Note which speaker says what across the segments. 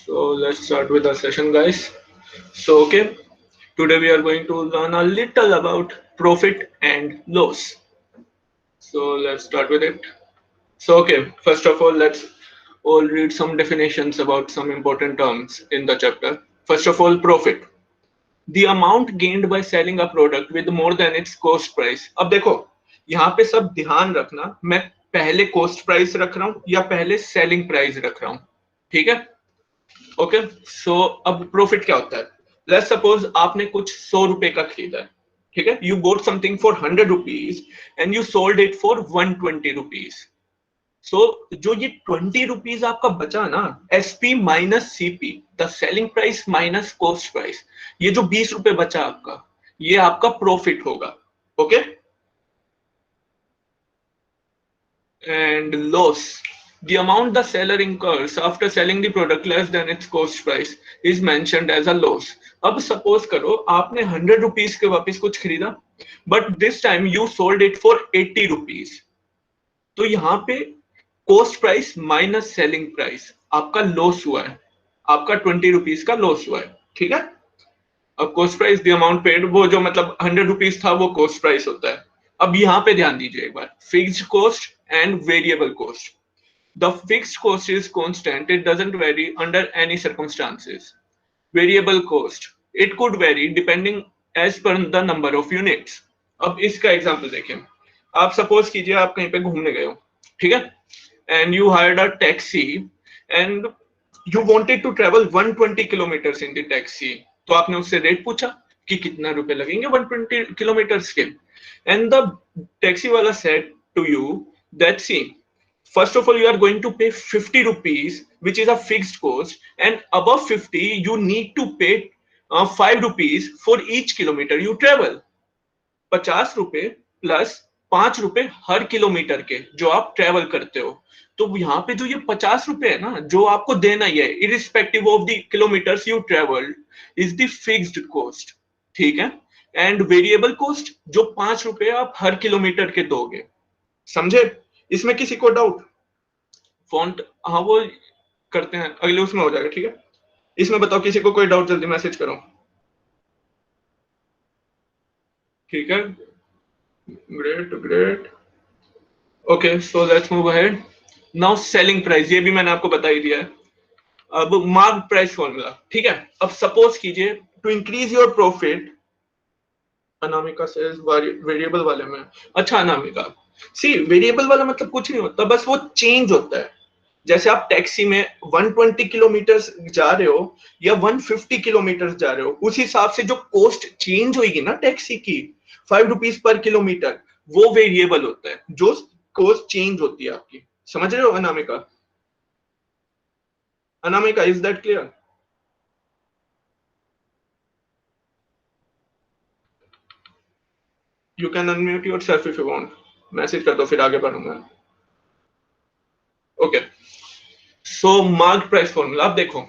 Speaker 1: So let's start with our session, guys. So, okay, today we are going to learn a little about profit and loss. So let's start with it. So, okay, first of all, let's all read some definitions about some important terms in the chapter. First of all, profit. The amount gained by selling a product with more than its cost price. अब देखो, यहाँ पे सब ध्यान रखना, मैं पहले cost price रख रहा हूँ या पहले selling price रख रहा हूँ, ठीक है? ओके, सो अब प्रॉफिट क्या होता है? लेट्स सपोज आपने कुछ 100 रुपए का खरीदा है, ठीक है? You bought something for 100 rupees and you sold it for 120 rupees. So जो ये 20 रुपीज आपका बचा ना, SP minus CP, the selling price minus cost price, ये जो 20 रुपए बचा आपका, ये आपका प्रॉफिट होगा. Okay, and loss. The amount the seller incurs after selling the product less than its cost price is mentioned as a loss. अब suppose करो आपने 100 रुपीज के वापस कुछ खरीदा, but this time you sold it for 80 rupees. तो यहाँ पे cost price minus selling price, आपका लॉस हुआ है, आपका 20 रुपीज का लॉस हुआ है, ठीक है? अब cost price the amount paid, वो जो मतलब 100 रुपीज था वो कॉस्ट प्राइस होता है. अब यहाँ पे ध्यान दीजिए एक बार, fixed cost and variable cost. The fixed cost is constant, it doesn't vary under any circumstances. Variable cost, it could vary depending as per the number of units. अब इसका एग्जांपल देखें. आप सपोज कीजिए आप कहीं पे घूमने गए हो, ठीक है? And you hired a taxi and you wanted to travel 120 kilometres in the taxi. तो आपने उससे रेट पूछा कि कितना रुपए लगेंगे 120 किलोमीटर्स के, एंड द टैक्सी वाला said to you that see, first of all you are going to pay 50 rupees which is a fixed cost, and above 50 you need to pay 5 rupees for each kilometer you travel. 50 रुपए plus 5 रुपए हर kilometre के जो आप travel करते हो. तो यहाँ पे जो ये 50 रुपए है ना, जो आपको देना ही है irrespective of the kilometres you travelled, is the fixed cost, ठीक है? एंड वेरिएबल कॉस्ट जो 5 रुपए आप हर किलोमीटर के दोगे. समझे? इसमें किसी को डाउट? फॉन्ट हाँ वो करते हैं, अगले उसमें हो जाएगा, ठीक है? इसमें बताओ किसी को कोई डाउट, जल्दी मैसेज करो, ठीक है? Great great. Okay, so let's move ahead. Now selling price, ये भी मैंने आपको बता ही दिया है. अब मार्क प्राइस फॉर्मूला, ठीक है? अब सपोज कीजिए to increase your profit, Anamika sales variable वाले में. अच्छा अनामिका, सी वेरिएबल वाला मतलब कुछ नहीं होता, बस वो चेंज होता है. जैसे आप टैक्सी में 120 किलोमीटर जा रहे हो या 150 किलोमीटर जा रहे हो, उस हिसाब से जो कॉस्ट चेंज होगी ना टैक्सी की, 5 रुपीज पर किलोमीटर, वो वेरिएबल होता है, जो कॉस्ट चेंज होती है आपकी. समझ रहे हो Anamika? Anamika, is that clear? You can unmute yourself if you want. Message कर दो फिर आगे बढ़ूंगा. ओके, सो मार्क प्राइस फॉर्मूला. अब देखो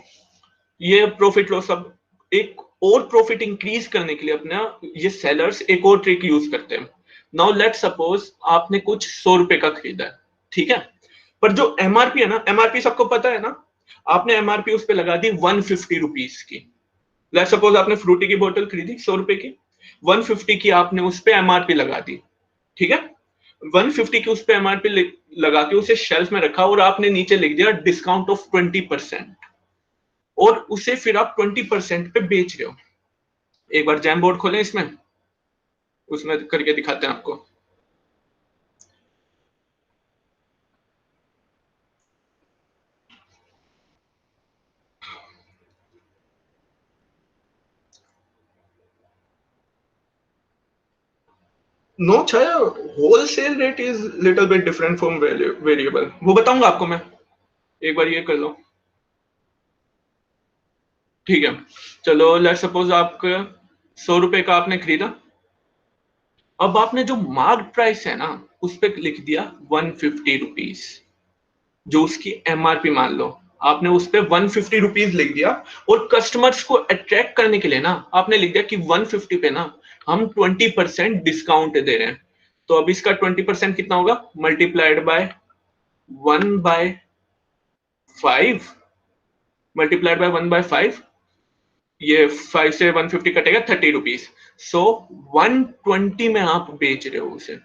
Speaker 1: ये प्रॉफिट लॉस, अब एक और प्रॉफिट इंक्रीज करने के लिए अपना ये सेलर्स एक और ट्रिक यूज करते हैं. नाउ लेट सपोज आपने कुछ 100 रुपए का खरीदा है, ठीक है? पर जो एमआरपी है ना, एमआरपी सबको पता है ना, आपने एमआरपी उस पर लगा दी 150 रुपीज की. लेट सपोज आपने फ्रूटी की बोतल खरीदी 100 रुपए की, 150 की आपने उस पर एमआरपी लगा दी, ठीक है? 150 की उस पर एमआरपी लगा के उसे शेल्फ में रखा और आपने नीचे लिख दिया डिस्काउंट ऑफ 20%, और उसे फिर आप 20% पे बेच रहे हो. एक बार जैम बोर्ड खोलें, इसमें उसमें करके दिखाते हैं आपको. No Chhaya, wholesale rate is little bit different from variable. वो बताऊंगा आपको मैं, एक बार ये कर लो, ठीक है? चलो लेट सपोज आपका 100 रुपए का आपने खरीदा. अब आपने जो मार्क प्राइस है ना, उस पर लिख दिया 150 रुपीज, जो उसकी एमआरपी मान लो आपने उस पर 150 रुपीज लिख दिया, और कस्टमर्स को अट्रैक्ट करने के लिए ना आपने लिख दिया कि 150 पे ना हम 20% डिस्काउंट दे रहे हैं. तो अब इसका 20% कितना होगा? मल्टीप्लाइड बाय 1/5, मल्टीप्लाइड बाय 1/5, ये 5 से 150 कटेगा 30 रुपीज। सो 120 में आप बेच रहे हो उसे,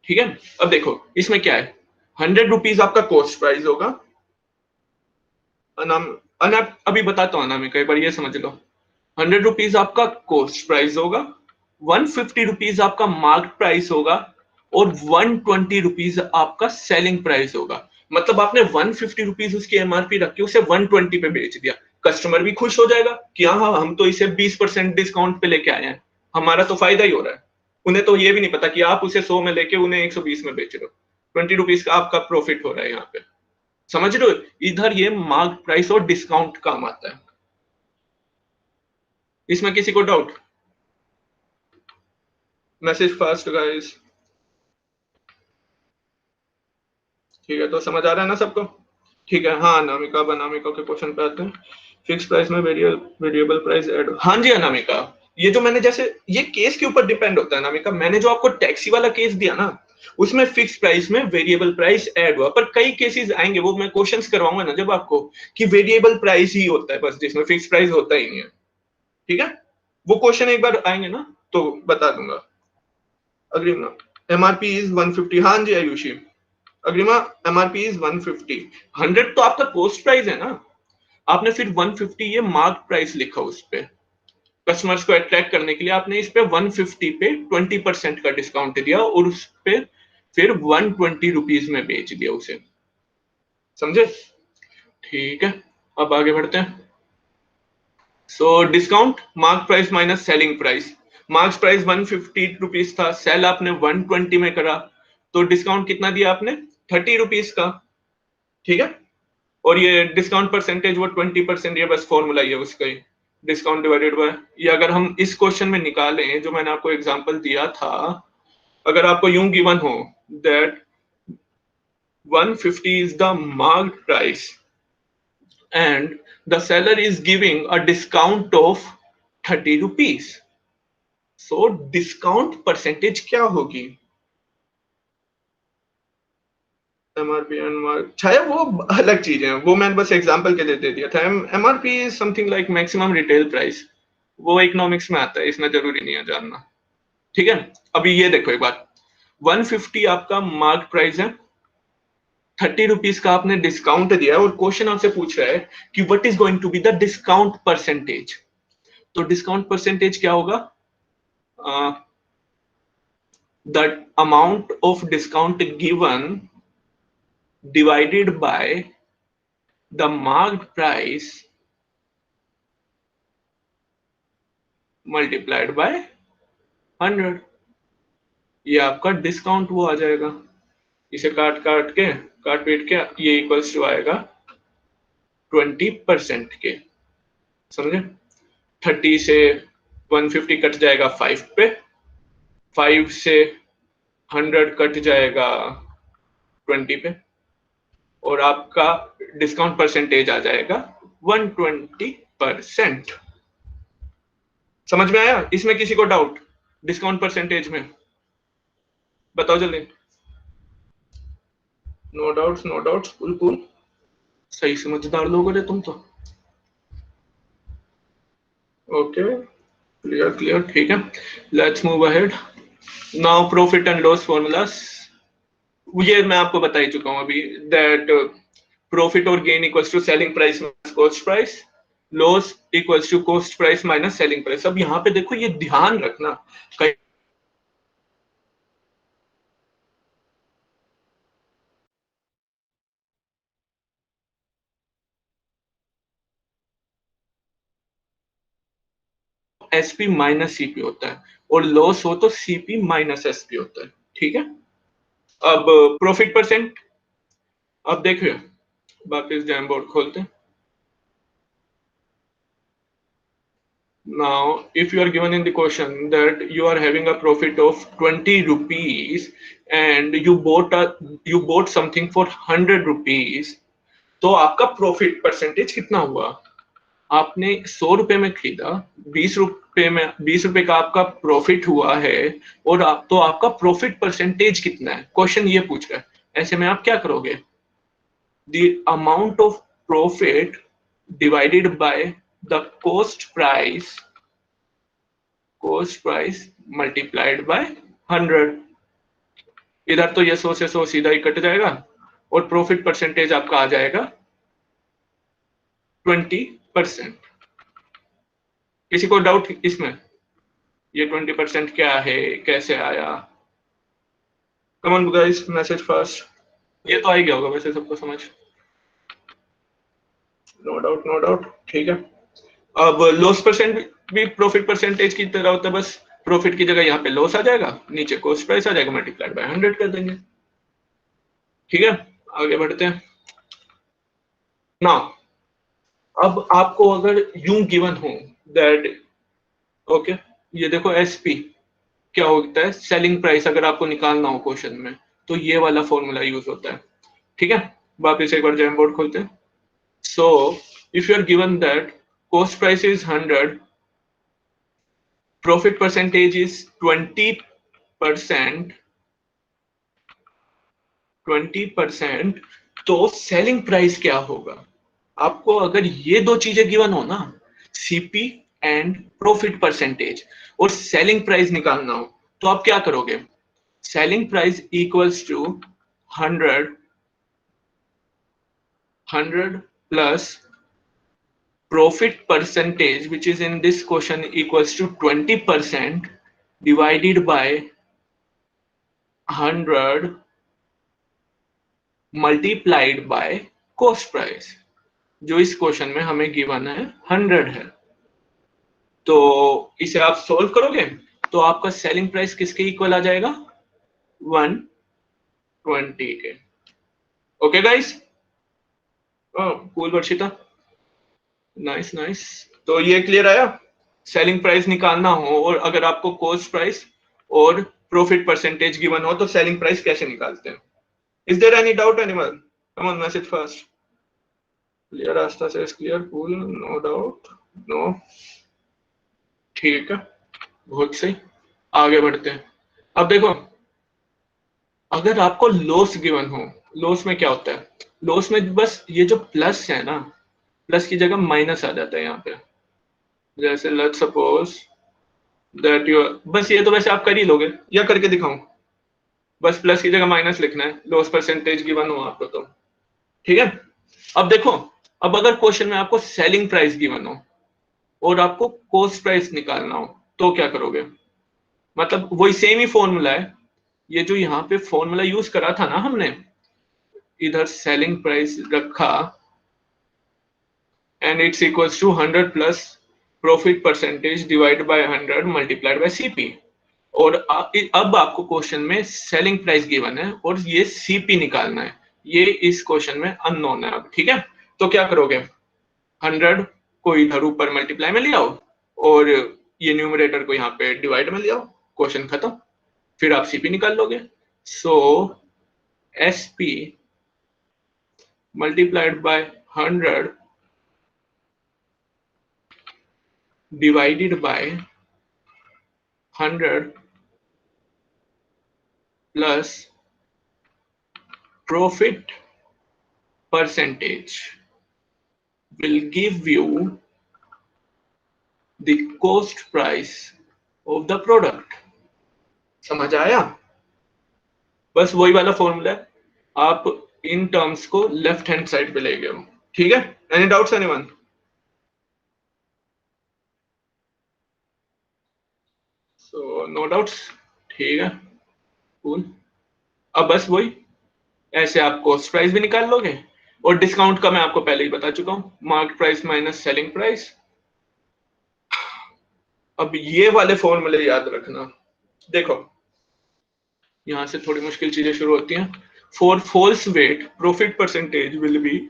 Speaker 1: ठीक है। अब देखो इसमें क्या है, 100 रुपीज आपका कॉस्ट प्राइस होगा। अभी बताता हूँ अनामिका, एक बार ये समझ लो। 100 रुपीज आपका कॉस्ट प्राइस होगा, 150 रुपीज आपका मार्केट प्राइस होगा, और 120 रुपीज आपका सेलिंग प्राइस होगा। मतलब आपने 150 रुपीज उसकी एमआरपी रख के उसे 120 पे बेच दिया। कस्टमर भी खुश हो जाएगा कि हाँ हम तो इसे 20% डिस्काउंट पे लेके आए हैं, हमारा तो फायदा ही हो रहा है। उन्हें तो ये भी नहीं पता कि आप उसे 100 में लेके उन्हें 120 में बेच रहे हो। 20 रुपीज का आपका प्रॉफिट हो रहा है यहाँ पे, समझ रहे हो। इधर ये मार्क प्राइस और डिस्काउंट काम आता है। इसमें किसी को डाउट? मैसेज फास्ट गाइस, ठीक है, तो समझ आ रहा है ना सबको? ठीक है। हाँ अनामिका, अब अनामिका के क्वेश्चन पे आते हैं। फिक्स प्राइस में वेरिएबल प्राइस ऐड। हाँ जी अनामिका, ये जो मैंने जैसे ये केस के ऊपर डिपेंड होता है अनामिका। मैंने जो आपको टैक्सी वाला केस दिया ना, उसमें फिक्स प्राइस में वेरिएबल प्राइस ऐड हुआ, पर कई केसेस आएंगे, वो मैं क्वेश्चंस करवाऊंगा ना जब आपको, कि वेरिएबल प्राइस ही होता है बस, जिसमें फिक्स प्राइस होता ही नहीं है, ठीक है। वो क्वेश्चन एक बार आएंगे ना तो बता दूंगा। Agrima, MRP is 150। हाँ जी आयुषी, अग्रिमा एमआरपी इज 150। 100 तो आपका कॉस्ट प्राइस है ना, आपने फिर 150 ये मार्क प्राइस लिखा उस पे, कस्टमर्स को अट्रैक्ट करने के लिए आपने इस पे 150 पे 20% का डिस्काउंट दिया, और उस पे फिर 120 रुपीज में बेच दिया उसे, समझे? ठीक है, अब आगे बढ़ते हैं। So discount mark price minus selling price. Mark price 150 rupees था, सेल आपने 120 में करा, तो डिस्काउंट कितना दिया आपने? 30 रुपीज का, ठीक है। और ये डिस्काउंट परसेंटेज वो 20%, ये बस फॉर्मूला ही है उसका ही, डिस्काउंट डिवाइडेड बाय, ये अगर हम इस क्वेश्चन में निकालें जो मैंने आपको एग्जांपल दिया था, अगर आपको यूं गिवन हो that 150 is the marked price and the seller is giving a discount of 30 rupees, so discount percentage क्या होगी? एमआरपी एंड छाया वो अलग चीज है, वो मैंने बस एग्जांपल के लिए दे दिया था। MRP is something like maximum retail price, वो इकोनॉमिक्स में आता है, इसमें जरूरी नहीं है जानना, ठीक है। अभी ये देखो एक बात, 150 आपका मार्क प्राइस है, 30 रुपीज का आपने डिस्काउंट दिया है, और क्वेश्चन आपसे पूछ रहा है कि what is going to be the discount percentage. तो डिस्काउंट परसेंटेज क्या होगा? The amount of discount given divided by the marked price multiplied by 100, ये आपका डिस्काउंट वो आ जाएगा। इसे काट पीट के ये इक्वल्स टू आएगा 20% के, समझे। 30 से 150 कट जाएगा 5 पे, 5 से 100 कट जाएगा 20 पे, और आपका डिस्काउंट परसेंटेज आ जाएगा 120%। समझ में आया? इसमें किसी को डाउट डिस्काउंट परसेंटेज में? बताओ जल्दी। नो डाउट्स, नो डाउट्स, बिल्कुल सही समझदार लोग हो रे तुम तो। ओके, क्लियर क्लियर, ठीक है। Let's move ahead now. Profit and loss formulas, ये मैं आपको बता ही चुका हूं अभी, दैट प्रॉफिट और gain equals to selling price minus cost price, loss equals to cost price minus selling price. अब यहाँ पे देखो ये ध्यान रखना, कई एसपी माइनस सीपी होता है, और लॉस हो तो सीपी माइनस एसपी होता है, ठीक है। अब प्रॉफिट परसेंट, अब देखिए वापस जैम बोर्ड खोलते हैं। Now, if you are given in the question that you are having a profit of 20 rupees and you bought something for 100 rupees, तो आपका प्रॉफिट परसेंटेज कितना हुआ? आपने 100 रुपए में खरीदा, 20 रुपए का आपका प्रॉफिट हुआ है, और तो आपका प्रॉफिट परसेंटेज कितना है? क्वेश्चन ये पूछ रहा है। ऐसे में आप क्या करोगे? The amount of profit divided by the cost price multiplied by 100। इधर तो ये 100 से 100 सीधा ही कट जाएगा और प्रॉफिट परसेंटेज आपका आ जाएगा 20%। किसी को डाउट इसमें? ये 20% क्या है, कैसे आया? Come on guys, message fast. ये तो आ ही गया होगा वैसे सबको समझ, नो डाउट नो डाउट। ठीक है, अब लॉस परसेंट भी प्रॉफिट परसेंटेज की तरह होता है, बस प्रॉफिट की जगह यहाँ पे लॉस आ जाएगा, नीचे कॉस्ट प्राइस आ जाएगा, मल्टीप्लाइड बाय 100 कर देंगे। ठीक है, आगे बढ़ते हैं ना। अब आपको अगर यूं गिवन हो दैट ओके, ये देखो एसपी क्या होता है, सेलिंग प्राइस अगर आपको निकालना हो क्वेश्चन में तो ये वाला फॉर्मूला यूज होता है। ठीक है, वापिस एक बार जैम बोर्ड खोलते हैं। So if you are given that cost price is 100, profit percentage is 20%, तो सेलिंग प्राइस क्या होगा? आपको अगर ये दो चीजें गिवन हो ना, सीपी एंड प्रॉफिट परसेंटेज, और सेलिंग प्राइस निकालना हो, तो आप क्या करोगे? Selling price equals to 100 plus profit percentage, which is in this question equals to 20% divided by 100 multiplied by cost price, जो इस क्वेश्चन में हमें गिवन है 100 है। तो इसे आप सोल्व करोगे तो आपका सेलिंग प्राइस किसके इक्वल आ जाएगा? 120 के। Okay guys, cool Varshita, nice nice. तो ये क्लियर आया? सेलिंग प्राइस निकालना हो और अगर आपको कॉस्ट प्राइस और प्रॉफिट परसेंटेज गिवन हो तो सेलिंग प्राइस कैसे निकालते हैं? Is there any doubt anyone? Come on, message first. Clear? रास्ता से clear, cool, no doubt, no. ठीक है, बहुत सही, आगे बढ़ते हैं। अब देखो, अगर आपको लॉस गिवन हो, लॉस में क्या होता है? लॉस में बस ये जो प्लस है ना, प्लस की जगह माइनस आ जाता है यहाँ पे। जैसे लेट्स सपोज दैट यू, बस ये तो वैसे आप कर ही लोगे या करके दिखाऊं? बस प्लस की जगह माइनस लिखना है, लॉस परसेंटेज गिवन हो आपको तो। ठीक है, अब देखो, अब अगर क्वेश्चन में आपको सेलिंग प्राइस गिवन हो और आपको कॉस्ट प्राइस निकालना हो तो क्या करोगे? मतलब वही सेम ही फॉर्मूला है, ये जो यहाँ पे फॉर्मूला यूज करा था ना हमने, इधर सेलिंग प्राइस रखा and it's equals to 100 plus profit percentage divide by 100 multiplied by CP. और अब आपको क्वेश्चन में सेलिंग प्राइस गिवन है और ये सीपी निकालना है, ये इस क्वेश्चन में अननोन है अब। ठीक है, तो क्या करोगे? 100 को इधर ऊपर मल्टीप्लाई में ले आओ और ये न्यूमरेटर को यहाँ पे डिवाइड में ले आओ, क्वेश्चन खत्म, फिर आप सीपी निकाल लोगे। So SP multiplied by 100 divided by 100 plus profit percentage will give you the cost price of the product। समझ आया? बस वही वाला फॉर्मूला है, आप इन टर्म्स को लेफ्ट हैंड साइड पे ले गए हो। ठीक है, any doubts anyone? So no doubts, ठीक है, कूल। अब बस वही, ऐसे आप कॉस्ट प्राइस भी निकाल लोगे और डिस्काउंट का मैं आपको पहले ही बता चुका हूं, market price minus selling price. अब ये वाले फॉर्मूले याद रखना। देखो, यहां से थोड़ी मुश्किल चीजें शुरू होती हैं। For false weight profit percentage will be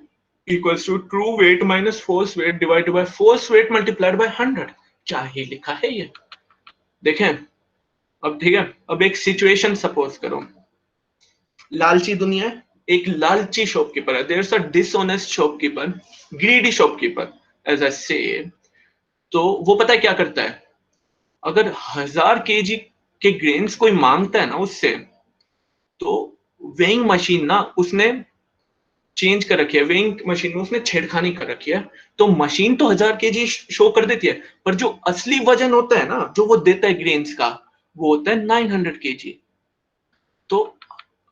Speaker 1: equals to true weight minus false weight divided by false weight multiplied by 100। क्या ही लिखा है ये, देखें। अब ठीक है, अब एक सिचुएशन सपोज करो, लालची दुनिया, एक लालची शॉपकीपर है, there is a dishonest shopkeeper, greedy shopkeeper as I say. तो वो पता है क्या करता है? अगर 1000 केजी के ग्रेन्स कोई मांगता है ना उससे, तो वेइंग मशीन ना उसने चेंज कर रखी है, वेइंग मशीन में उसने छेड़खानी कर रखी है, तो मशीन तो 1000 केजी शो कर देती है, पर जो असली वजन होता है ना, जो वो देता है ग्रेन्स का, वो होता है 900 केजी। तो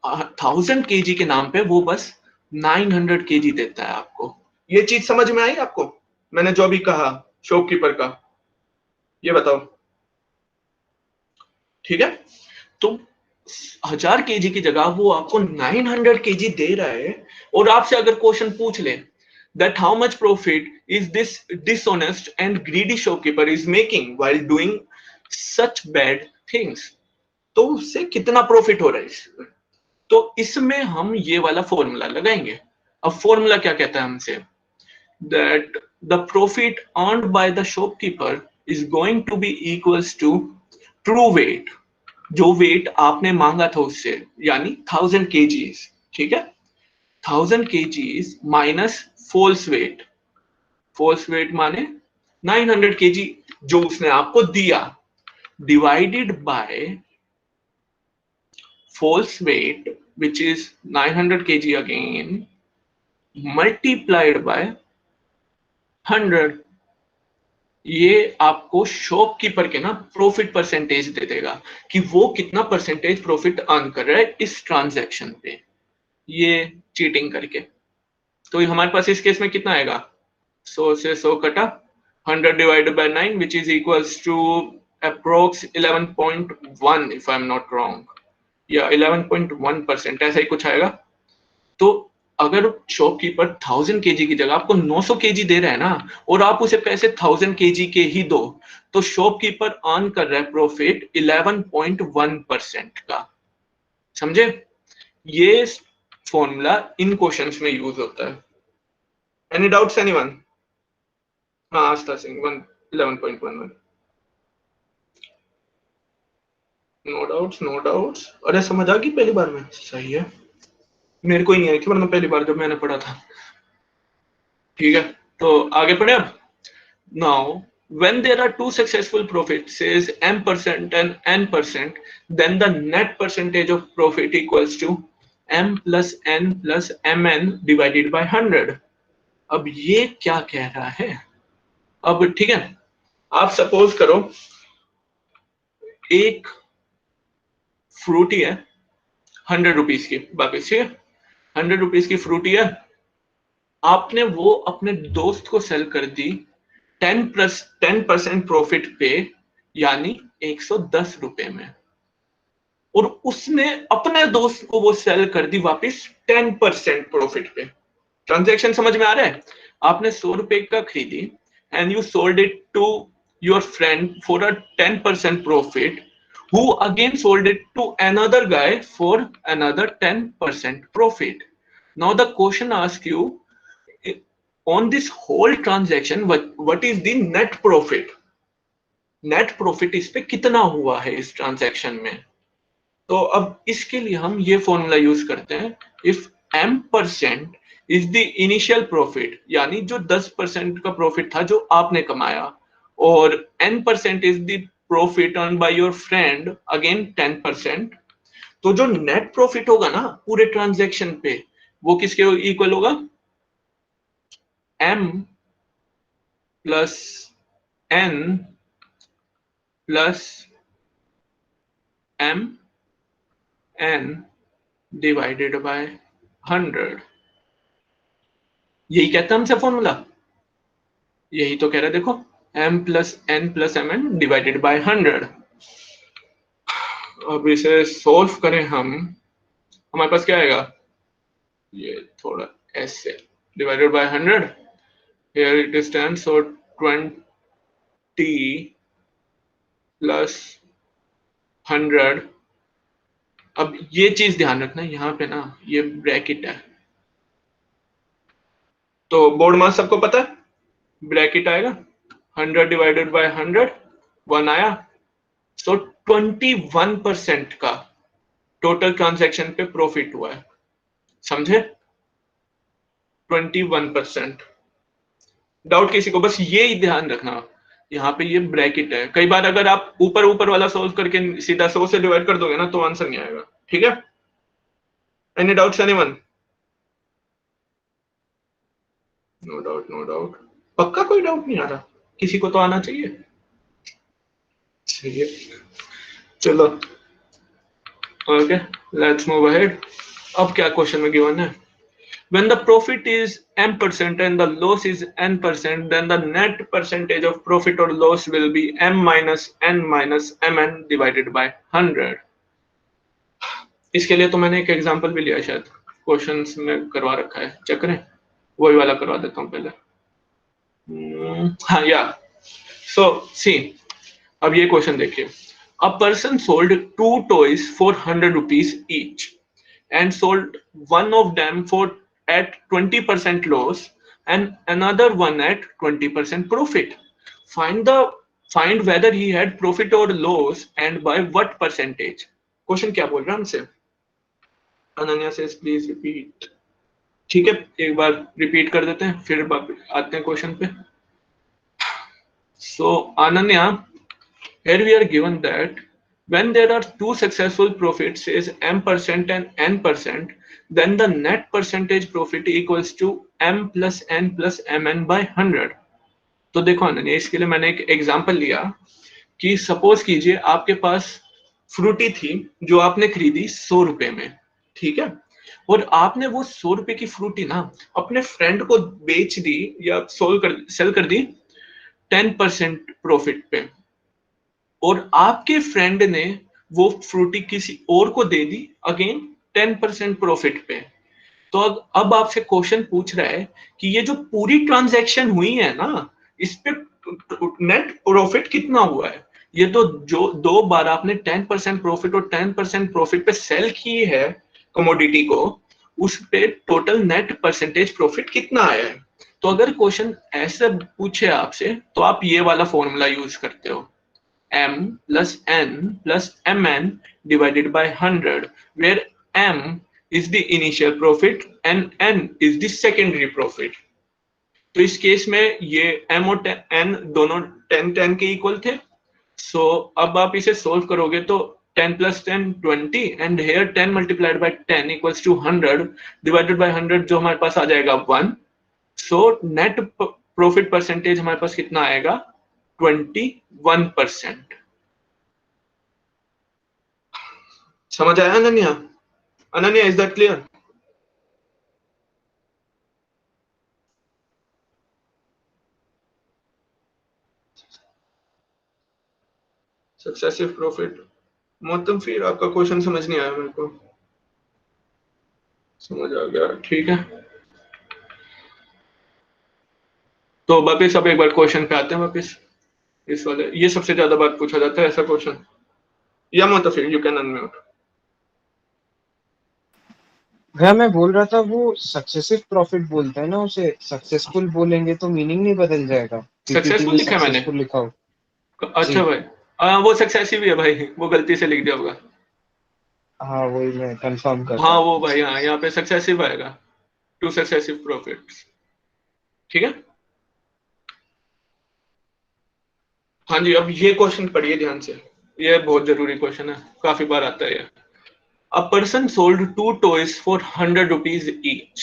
Speaker 1: 1000 केजी के नाम पे वो बस 900 केजी देता है आपको। ये चीज समझ में आई आपको, मैंने जो अभी कहा शॉपकीपर का, ये बताओ, ठीक है? तो 1000 केजी की जगह वो आपको 900 केजी दे रहा है, और आपसे अगर क्वेश्चन पूछ ले that how much profit is this dishonest and greedy shopkeeper is making while doing such bad things, तो उससे कितना प्रॉफिट हो रहा है इसमें? तो इसमें हम ये वाला फॉर्मूला लगाएंगे। अब फॉर्मूला क्या कहता है हमसे, that the profit earned by the shopkeeper is going to be equals to true weight, जो वेट आपने मांगा था उससे, यानी 1000 केजीज, ठीक है? 1000 kgs minus false weight, false weight माने 900 केजी जो उसने आपको दिया, divided by false weight which is 900 kg again multiplied by 100। ये आपको शॉपकीपर के ना प्रॉफिट परसेंटेज दे देगा कि वो कितना परसेंटेज प्रॉफिट अर्न कर रहा है इस ट्रांजैक्शन पे, ये चीटिंग करके। तो हमारे पास इस केस में कितना आएगा, 100 से 100 कटा 100 divided by 9 which is equals to approx 11.1 if I am not wrong, या 11.1% ऐसा ही कुछ आएगा। तो अगर शॉपकीपर 1000 केजी की जगह आपको 900 केजी दे रहा है ना, और आप उसे पैसे 1000 केजी के ही दो, तो शॉपकीपर अर्न कर रहा है प्रॉफिट 11.1% का। समझे? ये फॉर्मूला इन क्वेश्चंस में यूज होता है। Any doubts anyone? हाँ, Astha Singh 11.11। No doubts, no doubts. अरे समझ आ गई पहली बार में? सही है, मेरे को ही नहीं आई थी वरना पहली बार जब मैंने पढ़ा था। ठीक है, तो आगे पढ़े अब। Now when there are two successful profits says m% and n%, then the net percentage of profit equals to m plus n plus mn divided by 100। अब ये क्या कह रहा है? अब ठीक है, आप सपोज करो एक फ्रूटी है 100 रुपीज की, बाकी ठीक है 100 रुपीज की फ्रूटी है, आपने वो अपने दोस्त को सेल कर दी 10% प्रॉफिट पे, यानी 110 रुपए में, और उसने अपने दोस्त को वो सेल कर दी वापस 10% प्रॉफिट पे। ट्रांजैक्शन समझ में आ रहा है? आपने 100 रुपए का खरीदी and you sold it to your friend for a 10% profit, who again sold it to another guy for another 10% profit. Now the question asks you, on this whole transaction what is the net profit? Net profit इस पे कितना हुआ है इस transaction में? तो अब इसके लिए हम ये फॉर्मूला यूज करते हैं, if m% is the initial profit, यानी जो 10% का प्रॉफिट था जो आपने कमाया, और n% is the profit earn by your friend, again 10%, तो जो नेट प्रॉफिट होगा ना पूरे ट्रांजैक्शन पे, वो किसके इक्वल होगा? m plus n plus m n divided by 100। यही कहता है हमसे फॉर्मूला, यही तो कह रहा है, देखो m plus n plus M N divided by 100। अब इसे सोल्व करें हम, हमारे पास क्या आएगा, ये थोड़ा ऐसे divided by 100, here it is 10, so 20 plus 100। अब ये चीज ध्यान रखना, यहाँ पे ना ये ब्रैकेट है, तो बोर्ड मास सबको पता है, ब्रैकेट आएगा 100 डिवाइडेड बाय 100, 1 आया, सो 21% का टोटल ट्रांजैक्शन पे प्रॉफिट हुआ है। समझे? 21%। डाउट किसी को? बस ये ही ध्यान रखना, यहाँ पे ये ब्रैकेट है, कई बार अगर आप ऊपर ऊपर वाला सोल्व करके सीधा 100 से डिवाइड कर दोगे ना तो आंसर नहीं आएगा। ठीक है, any doubts anyone? No doubt. पक्का कोई डाउट नहीं आ रहा? किसी को तो आना चाहिए। चाहिए। चलो ओके, लेट्स मूव अहेड। अब क्या क्वेश्चन में गिवन है? When the profit is m% and the loss is n%, then the net percentage of profit or loss will be m minus n minus mn divided by 100. इसके लिए तो मैंने एक example भी लिया, शायद क्वेश्चंस में करवा रखा है, चेक करें। वही वाला करवा देता हूँ पहले। हाँ या सो सी, अब ये क्वेश्चन देखिए। A person sold 2 toys for 100 rupees each and sold one of them for at 20% loss and another one at 20% profit. Find whether he had profit or loss and by what percentage. Question क्या बोल रहा है हमसे? अनन्या से please repeat. ठीक है, एक बार repeat कर देते हैं, फिर आते हैं क्वेश्चन पे। सो Ananya, here we are given that when there are two successful profits is m% and n%, then the net percentage profit equals to m plus n plus mn by 100. तो देखो अनन्या, इसके लिए मैंने एक एग्जांपल लिया कि सपोज कीजिए आपके पास फ्रूटी थी जो आपने खरीदी 100 रुपए में, ठीक है, और आपने वो 100 रुपए की फ्रूटी ना अपने फ्रेंड को बेच दी या सेल कर दी 10% प्रॉफिट पे, और आपके फ्रेंड ने वो फ्रूटी किसी और को दे दी अगेन 10% प्रॉफिट पे। तो अब आपसे क्वेश्चन पूछ रहा है कि ये जो पूरी ट्रांजैक्शन हुई है ना, इस पे नेट प्रॉफिट कितना हुआ है। ये तो जो 2 बार आपने 10% प्रॉफिट और 10% प्रॉफिट पे सेल की है कमोडिटी को, उस पे टोटल नेट परसेंटेज प्रॉफिट कितना आया है। तो अगर क्वेश्चन ऐसे पूछे आपसे तो आप ये वाला फॉर्मूला यूज करते हो, m plus n plus mn divided by 100, where m is the initial profit and n is the secondary profit. तो इस केस में ये m और n दोनों 10 के इक्वल थे। सो अब आप इसे सोल्व करोगे तो 10 plus 10 20 and here 10 multiplied by 10 equals to 100 divided by 100 जो हमारे पास आ जाएगा 1। सो नेट प्रॉफिट परसेंटेज हमारे पास कितना आएगा? 21%। समझ आया Ananya? Ananya, is that clear? Successive profit मतलब फिर आपका क्वेश्चन समझ नहीं आया मेरे को। समझ आ गया, ठीक है। तो वापिस अब एक बार क्वेश्चन पे आते हैं वापिस। इस वाले ये सबसे ज्यादा बात पूछा जाता है ऐसा क्वेश्चन। या मतलब फिर यू कैन अनम्यूट।
Speaker 2: भैया मैं बोल रहा था वो सक्सेसिव प्रॉफिट बोलते हैं ना, उसे सक्सेसफुल बोलेंगे तो मीनिंग नहीं बदल जाएगा? पीपीटी
Speaker 1: सक्सेसफुल
Speaker 2: में
Speaker 1: लिखा है मैंने।
Speaker 2: सक्सेसफुल लिखा हो।
Speaker 1: अच्छा
Speaker 2: जी
Speaker 1: भाई, वो सक्सेसिव ही है भाई, वो गलती से लिख दिया होगा।
Speaker 2: हाँ, वही मैं कंफर्म कर रहा
Speaker 1: हाँ
Speaker 2: हूँ।
Speaker 1: वो भाई, हाँ यहाँ पे सक्सेसिव आएगा, टू सक्सेसिव प्रॉफिट्स। ठीक है। हाँ जी, अब ये क्वेश्चन पढ़िए ध्यान से, ये बहुत जरूरी क्वेश्चन है, काफी बार आता है ये। A person sold 2 toys for 100 rupees each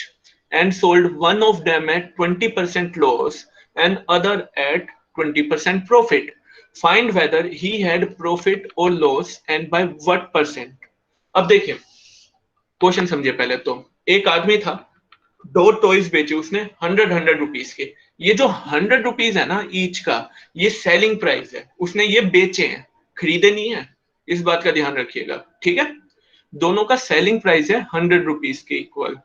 Speaker 1: and sold one of them at 20% loss and other at 20% profit. Find whether he had profit or loss and by what percent. अब देखिए, क्वेश्चन समझिए पहले तो। एक आदमी था, 2 टॉयज बेचे उसने 100 रुपीज के। ये जो 100 रुपीज है ना ईच का, ये सेलिंग प्राइस है, उसने ये बेचे हैं, खरीदे नहीं है। इस बात का ध्यान रखिएगा, ठीक है। दोनों का सेलिंग प्राइस है 100 रुपीज के इक्वल।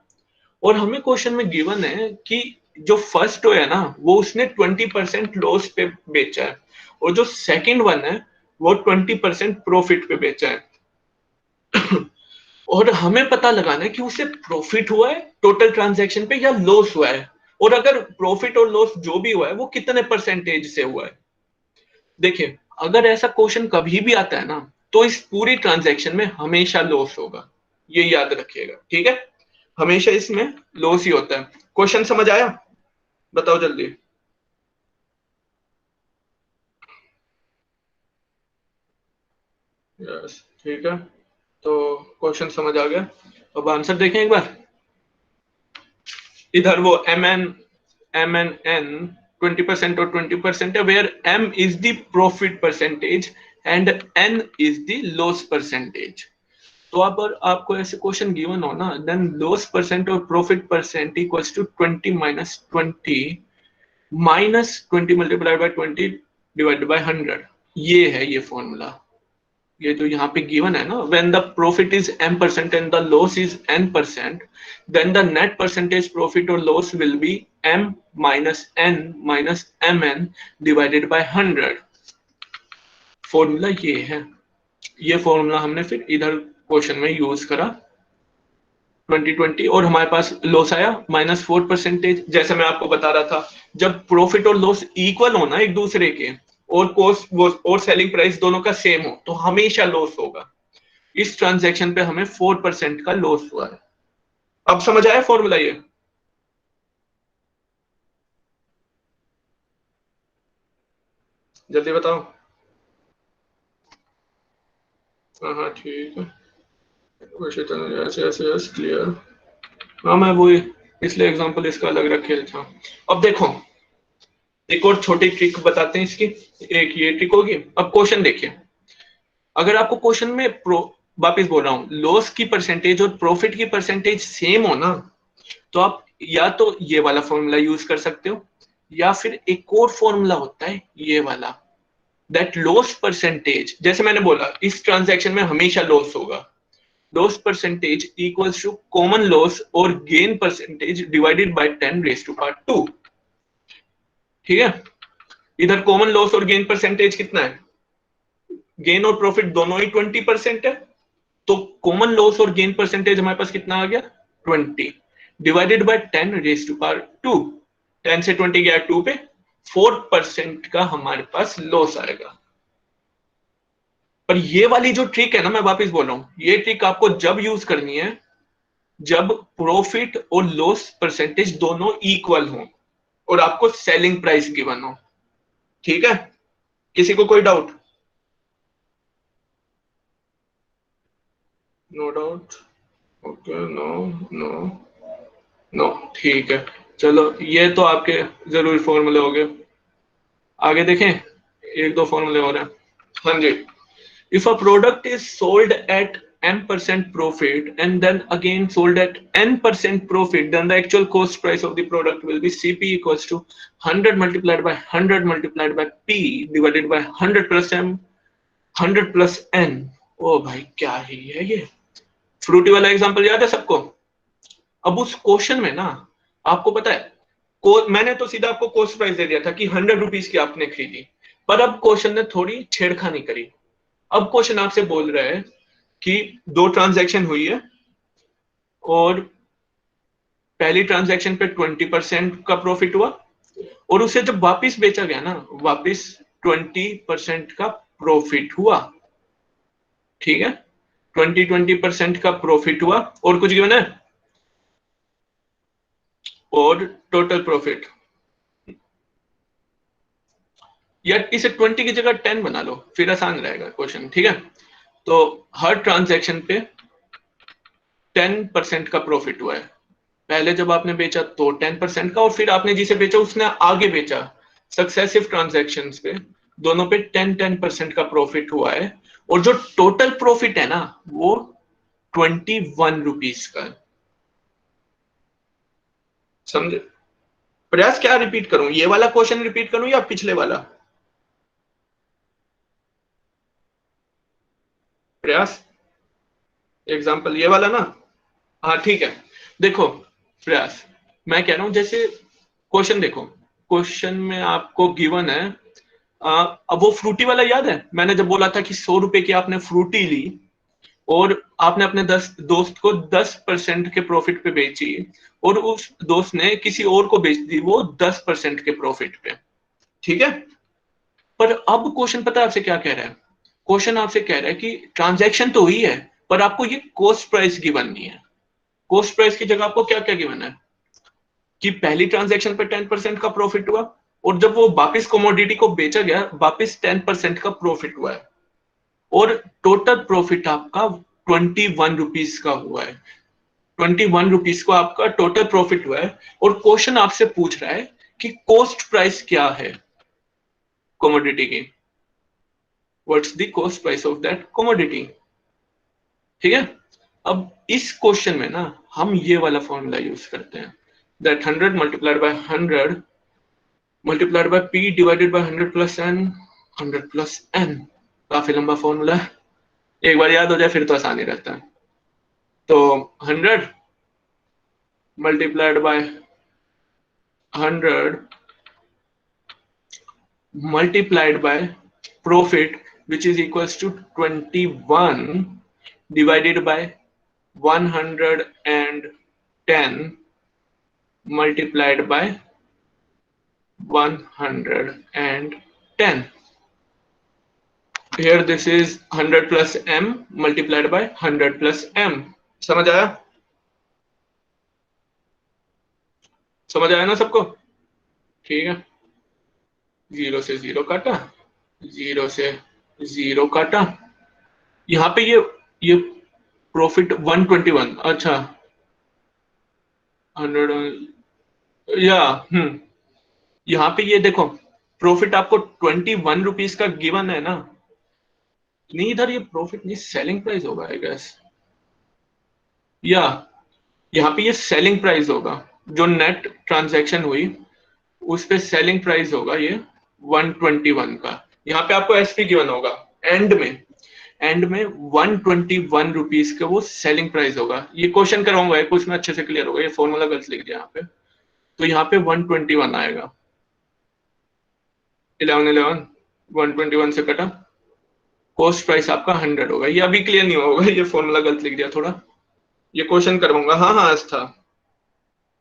Speaker 1: और हमें क्वेश्चन में गिवन है कि जो फर्स्ट टॉय है ना वो उसने 20% लॉस पे बेचा है, और जो सेकंड वन है वो 20% प्रॉफिट पे बेचा है। और हमें पता लगाना है कि उसे प्रॉफिट हुआ है टोटल ट्रांजैक्शन पे या लॉस हुआ है, और अगर प्रॉफिट और लॉस जो भी हुआ है वो कितने परसेंटेज से हुआ है। देखिए, अगर ऐसा क्वेश्चन कभी भी आता है ना तो इस पूरी ट्रांजैक्शन में हमेशा लॉस होगा, ये याद रखिएगा, ठीक है। हमेशा इसमें लॉस ही होता है। क्वेश्चन समझ आया? बताओ जल्दी। यस, ठीक है। तो क्वेश्चन समझ आ गया। अब आंसर देखें एक बार। इधर वो M N M and N 20% or 20% है, where M is the profit percentage and N is the loss percentage. तो अगर आपको ऐसे क्वेश्चन गिवन हो ना, देन लॉस परसेंट और profit percent equals to 20 minus 20 multiplied by 20 divided by 100. ये है ये फॉर्मूला, ये जो यहाँ पे गिवन है ना, when the profit is m% and the loss is n%, then the net percentage profit और loss will be m minus n minus mn divided by 100. Formula ये है, ये फॉर्मूला हमने फिर इधर क्वेश्चन में यूज करा 2020, और हमारे पास लॉस आया -4%. जैसे मैं आपको बता रहा था, जब प्रॉफिट और लॉस इक्वल हो ना एक दूसरे के, और कॉस्ट और सेलिंग प्राइस दोनों का सेम हो, तो हमेशा लॉस होगा. इस ट्रांजैक्शन पे हमें 4% का लॉस हुआ है. अब समझ आया फॉर्मूला ये? जल्दी बताओ. हाँ ठीक है, यस क्लियर. हाँ मैं वो इसलिए एग्जांपल इसका अलग रखे था. अब देखो एक और छोटी ट्रिक बताते हैं इसकी. एक ये ट्रिक होगी. अब क्वेश्चन देखिए, अगर आपको क्वेश्चन में वापिस बोल रहा हूं, लॉस की परसेंटेज और प्रॉफिट की परसेंटेज सेम हो ना, तो आप या तो ये वाला फॉर्मूला यूज कर सकते हो, या फिर एक और फॉर्मूला होता है ये वाला, दैट लॉस परसेंटेज. जैसे मैंने बोला इस ट्रांजैक्शन में हमेशा लॉस होगा. Loss percentage equals to common loss और gain percentage divided by 10 raise to power 2. ठीक है, इधर कॉमन लॉस और गेन परसेंटेज कितना है? गेन और प्रॉफिट दोनों ही 20% है, तो कॉमन लॉस और गेन परसेंटेज हमारे पास कितना आ गया? 20 divided by 10 raise to power 2. 10 से 20 गया 2 पे, 4% का हमारे पास लॉस आएगा. पर ये वाली जो ट्रिक है ना, मैं वापस बोल रहा हूं, ये ट्रिक आपको जब यूज करनी है जब प्रॉफिट और लॉस परसेंटेज दोनों इक्वल हो और आपको सेलिंग प्राइस गिवन हो. ठीक है, किसी को कोई doubt? No doubt. Okay, no no no, ठीक है. चलो ये तो आपके जरूरी फॉर्मूले हो गए. आगे देखें, एक दो फॉर्मूले और हैं. हाँ जी. If a product is sold at m% profit and then again sold at n% profit, then the actual cost price of the product will be CP equals to 100 multiplied by 100 multiplied by P divided by 100 plus M 100 plus N. ओ भाई क्या ही है ये. Frooti वाला example याद है सबको? अब उस क्वेश्चन में ना आपको पता है, मैंने तो सीधा आपको कॉस्ट प्राइस दे दिया था कि 100 रुपीज की आपने खरीदी, पर अब क्वेश्चन ने थोड़ी छेड़खानी करी. अब क्वेश्चन आपसे बोल रहा है कि दो ट्रांजैक्शन हुई है और पहली ट्रांजैक्शन पे 20% का प्रॉफिट हुआ, और उसे जब वापस बेचा गया ना, वापस 20% का प्रॉफिट हुआ. ठीक है, 20% का प्रॉफिट हुआ, और कुछ गिवन है, और टोटल प्रॉफिट, या इसे 20 की जगह 10 बना लो, फिर आसान रहेगा क्वेश्चन. ठीक है, तो हर ट्रांजैक्शन पे 10% का प्रॉफिट हुआ है. पहले जब आपने बेचा तो 10% का, और फिर आपने जिसे बेचा उसने आगे बेचा. सक्सेसिव ट्रांजैक्शंस पे दोनों पे 10% का प्रॉफिट हुआ है, और जो टोटल प्रॉफिट है ना वो 21 रुपीज का है. समझे? प्रयास क्या रिपीट करूं, ये वाला क्वेश्चन रिपीट करूं या पिछले वाला? प्रयास एग्जाम्पल ये वाला ना. हाँ ठीक है. देखो प्रयास, मैं कह रहा हूं जैसे क्वेश्चन देखो, क्वेश्चन में आपको गिवन है, अब वो फ्रूटी वाला याद है? मैंने जब बोला था कि 100 रुपए की आपने फ्रूटी ली और आपने अपने दोस्त को 10% के प्रॉफिट पे बेची, और उस दोस्त ने किसी और को बेच दी वो 10% के प्रॉफिट पे. ठीक है, पर अब क्वेश्चन पता है आपसे क्या कह रहा है? क्वेश्चन आपसे कह रहा है कि ट्रांजैक्शन तो हुई है, पर आपको ये कॉस्ट प्राइस गिवन नहीं है. कॉस्ट प्राइस की जगह आपको क्या क्या गिवन है कि पहली ट्रांजैक्शन पे 10% का प्रॉफिट हुआ, और जब वो वापस कमोडिटी को बेचा गया वापस 10% का प्रॉफिट हुआ है, और टोटल प्रॉफिट आपका 21 रुपीज का हुआ है. 21 रुपीज को आपका टोटल प्रॉफिट हुआ है, और क्वेश्चन आपसे पूछ रहा है कि कॉस्ट प्राइस क्या है कमोडिटी की, what's the cost price of that commodity. ठीक है, अब इस क्वेश्चन में ना हम ये वाला फॉर्मूला यूज करते हैं, that 100 multiplied by 100 multiplied bye p divided by 100 plus n, 100 plus n। काफी लंबा फॉर्मूला है, एक बार याद हो जाए फिर तो आसानी रहता है। तो 100 multiplied by 100 multiplied by profit, which is equals to 21 divided by 110 multiplied by 110. Here this is 100 plus m multiplied by 100 plus m. समझ आया? समझ आया ना सबको? ठीक है, जीरो से जीरो काटा, जीरो से जीरो काटा, यहाँ पे ये प्रॉफिट 121, अच्छा 100 या यहाँ पे ये देखो प्रॉफिट आपको 21 रुपीज का गिवन है ना, नहीं इधर ये प्रॉफिट नहीं सेलिंग प्राइस होगा आई गेस, या यहाँ पे ये सेलिंग प्राइस होगा, जो नेट ट्रांजैक्शन हुई उस पे सेलिंग प्राइस होगा ये 121 का। यहाँ पे आपको एसपी गिवन होगा, एंड में 121 रुपीज का वो सेलिंग प्राइस होगा। ये क्वेश्चन करवाऊंगा कुछ में अच्छे से क्लियर होगा, ये फॉर्मूला गलत लिख दिया यहाँ पे, तो यहाँ पे 121 आएगा, 11 121 से कटा, कॉस्ट प्राइस आपका 100 होगा। ये अभी क्लियर नहीं होगा, ये फॉर्मूला गलत लिख दिया थोड़ा, ये क्वेश्चन करवाऊंगा। हाँ हाँ आस्था,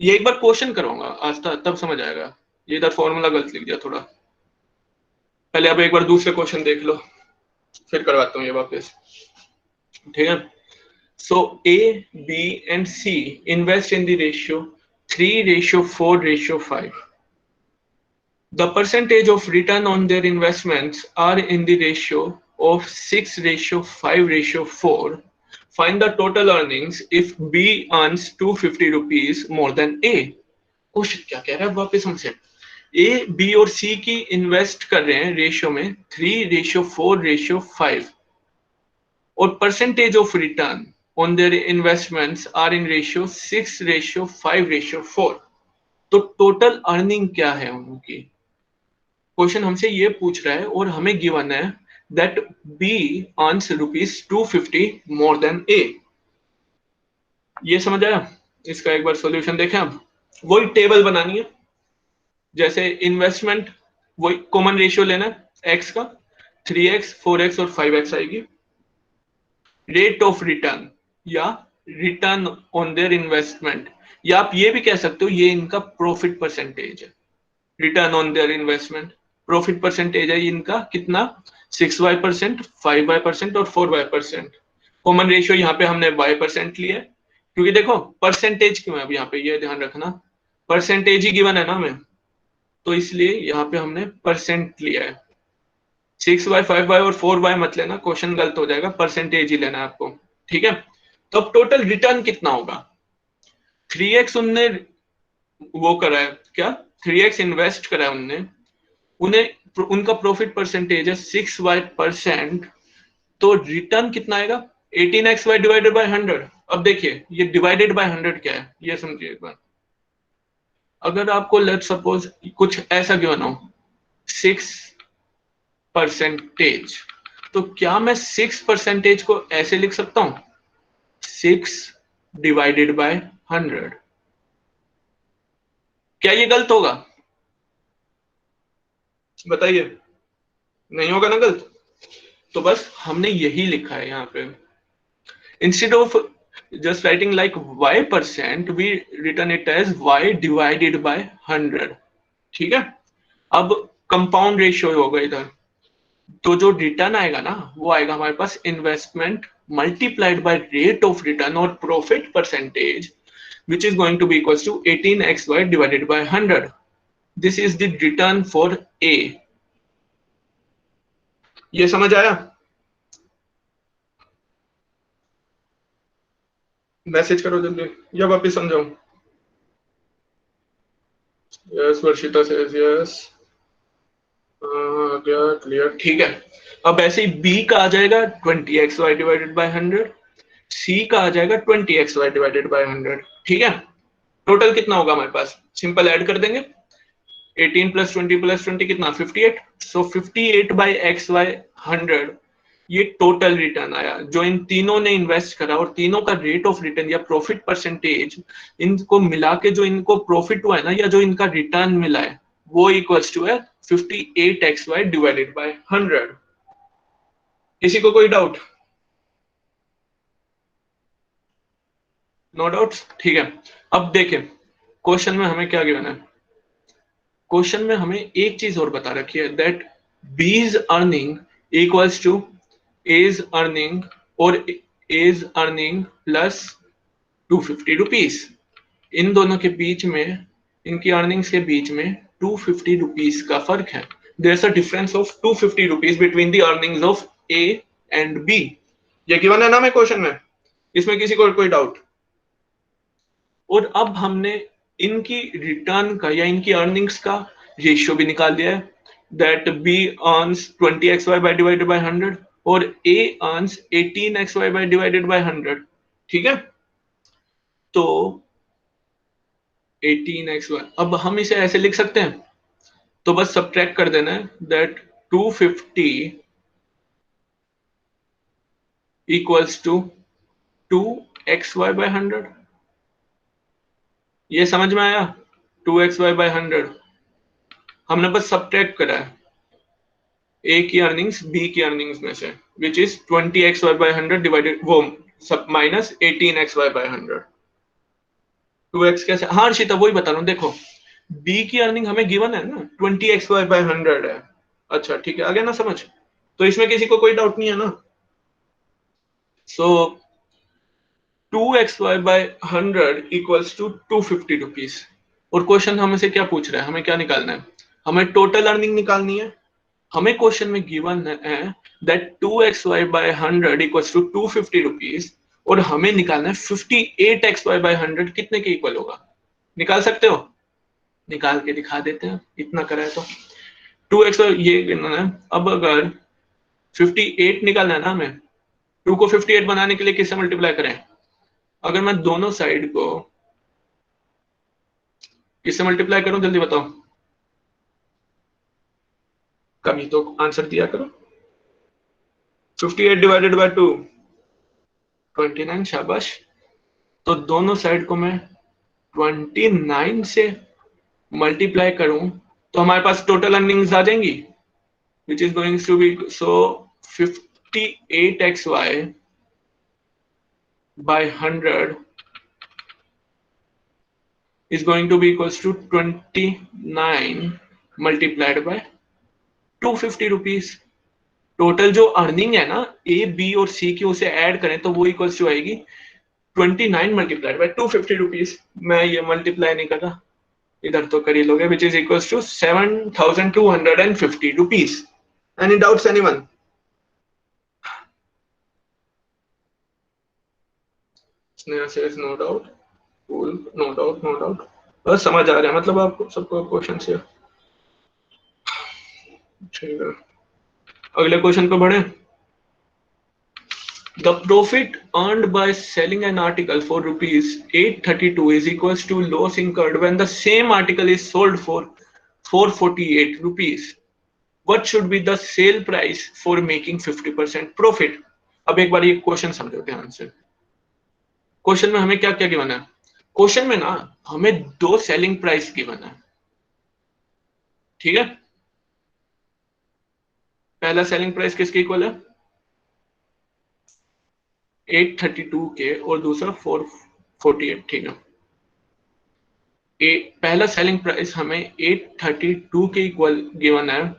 Speaker 1: ये एक बार क्वेश्चन करवाऊंगा आस्था, तब समझ आएगा, ये इधर फॉर्मूला गलत लिख दिया थोड़ा। पहले आप एक बार दूसरे क्वेश्चन देख लो, फिर करवाता हूँ ये वापस। ठीक है, so A B and C invest in the ratio 3:4:5। The percentage of return on their investments are in the ratio of 6:5:4. Find the total earnings if B earns 250 rupees more than A. Question क्या कह रहा है वापस हमसे, A B और सी की invest कर रहे हैं रेशियो में 3:4:5 और percentage of return on their investments are in ratio 6:5:4। तो टोटल अर्निंग क्या है उनकी, क्वेश्चन हमसे ये पूछ रहा है और हमें गिवन है that B earns ₹250 more than A. ये समझ आया? इसका एक बार सॉल्यूशन देखें। अब वही टेबल बनानी है, जैसे इन्वेस्टमेंट वही कॉमन रेशियो लेना है एक्स का, 3x 4x और 5x आएगी। रेट ऑफ रिटर्न या रिटर्न ऑन देयर इन्वेस्टमेंट, या आप ये भी कह सकते हो ये इनका प्रॉफिट परसेंटेज है। Return on their investment profit percentage है इनका कितना, 6y%, 5y% और 4y%। कॉमन रेशियो यहाँ पे हमने y% लिया है, क्योंकि देखो परसेंटेज क्यों है, अब यहाँ पे ये ध्यान रखना परसेंटेज ही गिवन है ना हमें, तो इसलिए यहाँ पे हमने परसेंट लिया है। 6y 5y और 4y मत लेना, क्वेश्चन गलत हो जाएगा, परसेंटेज ही लेना है आपको। ठीक है, तो अब टोटल रिटर्न कितना होगा, 3x उनने वो करा है क्या, 3x इन्वेस्ट करा है उनने, उन्हें उनका प्रॉफिट परसेंटेज है 6y%, तो रिटर्न कितना आएगा 18xy डिवाइडेड बाय 100। अब देखिए ये डिवाइडेड बाय 100 क्या है ये समझिए एक बार। अगर आपको लेट सपोज कुछ ऐसा गिवन हो 6%, तो क्या मैं 6% को ऐसे लिख सकता हूं 6 डिवाइडेड बाय 100? क्या ये गलत होगा, बताइए? नहीं होगा ना गलत, तो बस हमने यही लिखा है यहाँ पे, instead of just writing like y%, we written it as y divided by 100। ठीक है, अब कंपाउंड रेशियो होगा इधर, तो जो रिटर्न आएगा ना वो आएगा हमारे पास investment multiplied by rate of return और profit percentage, which is going to be equals to 18xy divided by 100। this is the return for A। ये समझ आया? मैसेज करो जल्दी या वापिस समझाऊं? यस वर्षिता सेज यस, आ गया क्लियर, ठीक है। अब ऐसे ही बी का आ जाएगा 20xy डिवाइडेड बाय 100, सी का आ जाएगा 20xy डिवाइडेड बाय 100, ठीक है। टोटल कितना होगा हमारे पास, सिंपल ऐड कर देंगे, 18 प्लस 20 कितना 58, सो 58 बाई एक्स वाई 100, ये टोटल रिटर्न आया जो इन तीनों ने इन्वेस्ट करा, और तीनों का रेट ऑफ रिटर्न या प्रॉफिट परसेंटेज, इनको मिला के जो इनको प्रॉफिट हुआ है ना, या जो इनका रिटर्न मिला है, वो इक्वल्स टू है 58xy डिवाइडेड बाय 100। किसी को कोई डाउट? नो डाउट्स, ठीक है। अब देखें क्वेश्चन में हमें क्या गिवन है। क्वेश्चन में हमें एक चीज और बता रखी है, that B's earning equals to A's earning, और एज अर्निंग प्लस 250 रुपीज। इन दोनों के बीच में, इनकी अर्निंग्स के बीच में 250 रुपीज का फर्क है। There a difference of 250 rupees between the earnings of A and B. ये गिवन है ना हमें क्वेश्चन में, इसमें किसी को कोई डाउट? और अब हमने इनकी रिटर्न का या इनकी अर्निंग्स का रेशियो भी निकाल दिया है, that B earns 20xy by divided by 100 और A earns 18xy by divided by 100, ठीक है। तो 18xy, अब हम इसे ऐसे लिख सकते हैं, तो बस सब्ट्रैक्ट कर देना है, that 250 equals to 2xy by 100। ये समझ में आया? 2xy बाय 100 हमने बस सब्ट्रैक्ट करा है ए की अर्निंग्स बी की अर्निंग्स में से, which is 20xy bye 100 divided वो सब माइनस 18xy बाय 100। 2x कैसे? हाँ अर्षिता वही बता रहा हूँ, देखो बी की अर्निंग हमें गिवन है ना, 20xy बाय 100 है। अच्छा ठीक है, आ गया ना समझ? तो इसमें किसी को कोई डाउट नहीं है ना? So 2xy by 100 equals to 250 rupees. और क्वेश्चन हमें से क्या पूछ रहा है, हमें क्या निकालना है? हमें टोटल अर्निंग निकालनी है। हमें क्वेश्चन में गिवन है that 2xy by 100 equals to 250 rupees, और हमें निकालना है 58xy बाय 100 कितने के इक्वल होगा। निकाल सकते हो? निकाल के दिखा देते हैं, इतना करा है तो 2x ये गिनना है। अब अगर 58 निकालना है ना हमें, 2 को 58 बनाने के लिए किससे मल्टीप्लाई करें? अगर मैं दोनों साइड को किससे मल्टीप्लाई करूं, जल्दी बताओ, कभी तो आंसर दिया करो। 58 डिवाइडेड बाय 2 29, शाबाश। तो दोनों साइड को मैं 29 से मल्टीप्लाई करूं तो हमारे पास टोटल अर्निंग्स आ जाएंगी, which is going to be so 58xy by 100 is going to be equals to 29 multiplied by 250 rupees. Total जो अर्निंग है ना ए बी और सी की, उसे ऐड करें तो वो इक्वल्स टू आएगी 29 मल्टीप्लाइड बाय 250 रुपीज। मैं ये मल्टीप्लाई नहीं कर रहा, इधर तो कर ही लोगे, which is equals to 7250 rupees. Any doubts anyone? Sneha says no doubt, cool, no doubt no doubt. बस समझ आ रहा है मतलब आपको सबको क्वेश्चन से? ठीक है, अगले क्वेश्चन पे बढ़े। The profit earned by selling an article for rupees 832 is equals to loss incurred when the same article is sold for 448 rupees. What should be the sale price for making 50% profit? अब एक बार ये question समझो ध्यान से। Question में हमें क्या क्या गिवन है? क्वेश्चन में ना हमें दो सेलिंग प्राइस गिवन है, ठीक है। पहला सेलिंग प्राइस किसके इक्वल है? 832 के, और दूसरा 448, ठीक है। पहला सेलिंग प्राइस हमें 832 के इक्वल गिवन है,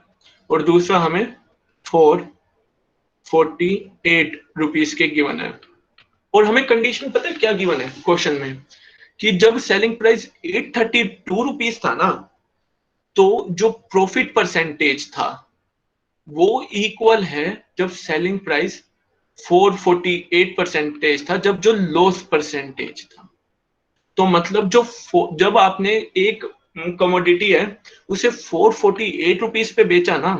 Speaker 1: और दूसरा हमें 448 रुपीज के गिवन है। और हमें कंडीशन पता है क्या गिवन है क्वेश्चन में, कि जब सेलिंग प्राइस 832 रुपीज था ना, तो जो प्रॉफिट परसेंटेज था वो इक्वल है जब सेलिंग प्राइस 448 परसेंटेज था, जब जो लॉस परसेंटेज था। तो मतलब जो जब आपने एक कमोडिटी है उसे 448 रुपीस पे बेचा ना,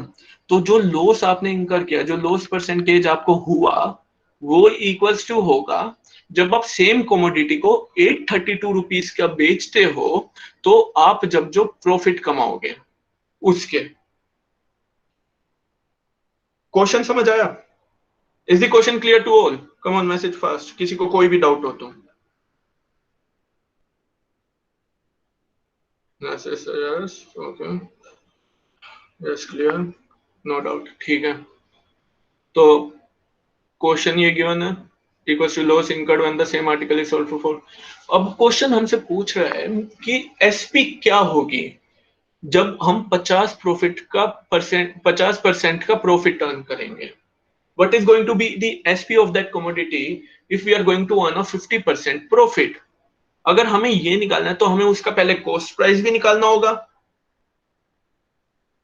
Speaker 1: तो जो लॉस आपने इंकर किया, जो लॉस परसेंटेज आपको हुआ, वो इक्वल्स टू होगा जब आप सेम कमोडिटी को 832 रुपीस का बेचते हो, तो आप जब जो प्रॉफिट कमाओगे उसके। क्वेश्चन समझ आया? Is the question clear to all? Come on, message fast, किसी को कोई भी डाउट हो तो। Message yes, okay, yes clear, no doubt, ठीक है। तो क्वेश्चन ये गिवन है, equals to loss incurred when the same article is sold for 4। अब क्वेश्चन हमसे पूछ रहा है कि एसपी क्या होगी जब हम 50% का प्रॉफिट अर्न करेंगे। What is going to be the SP of that commodity if we are going to earn a 50% profit? अगर हमें ये निकालना है तो हमें उसका पहले कॉस्ट प्राइस भी निकालना होगा।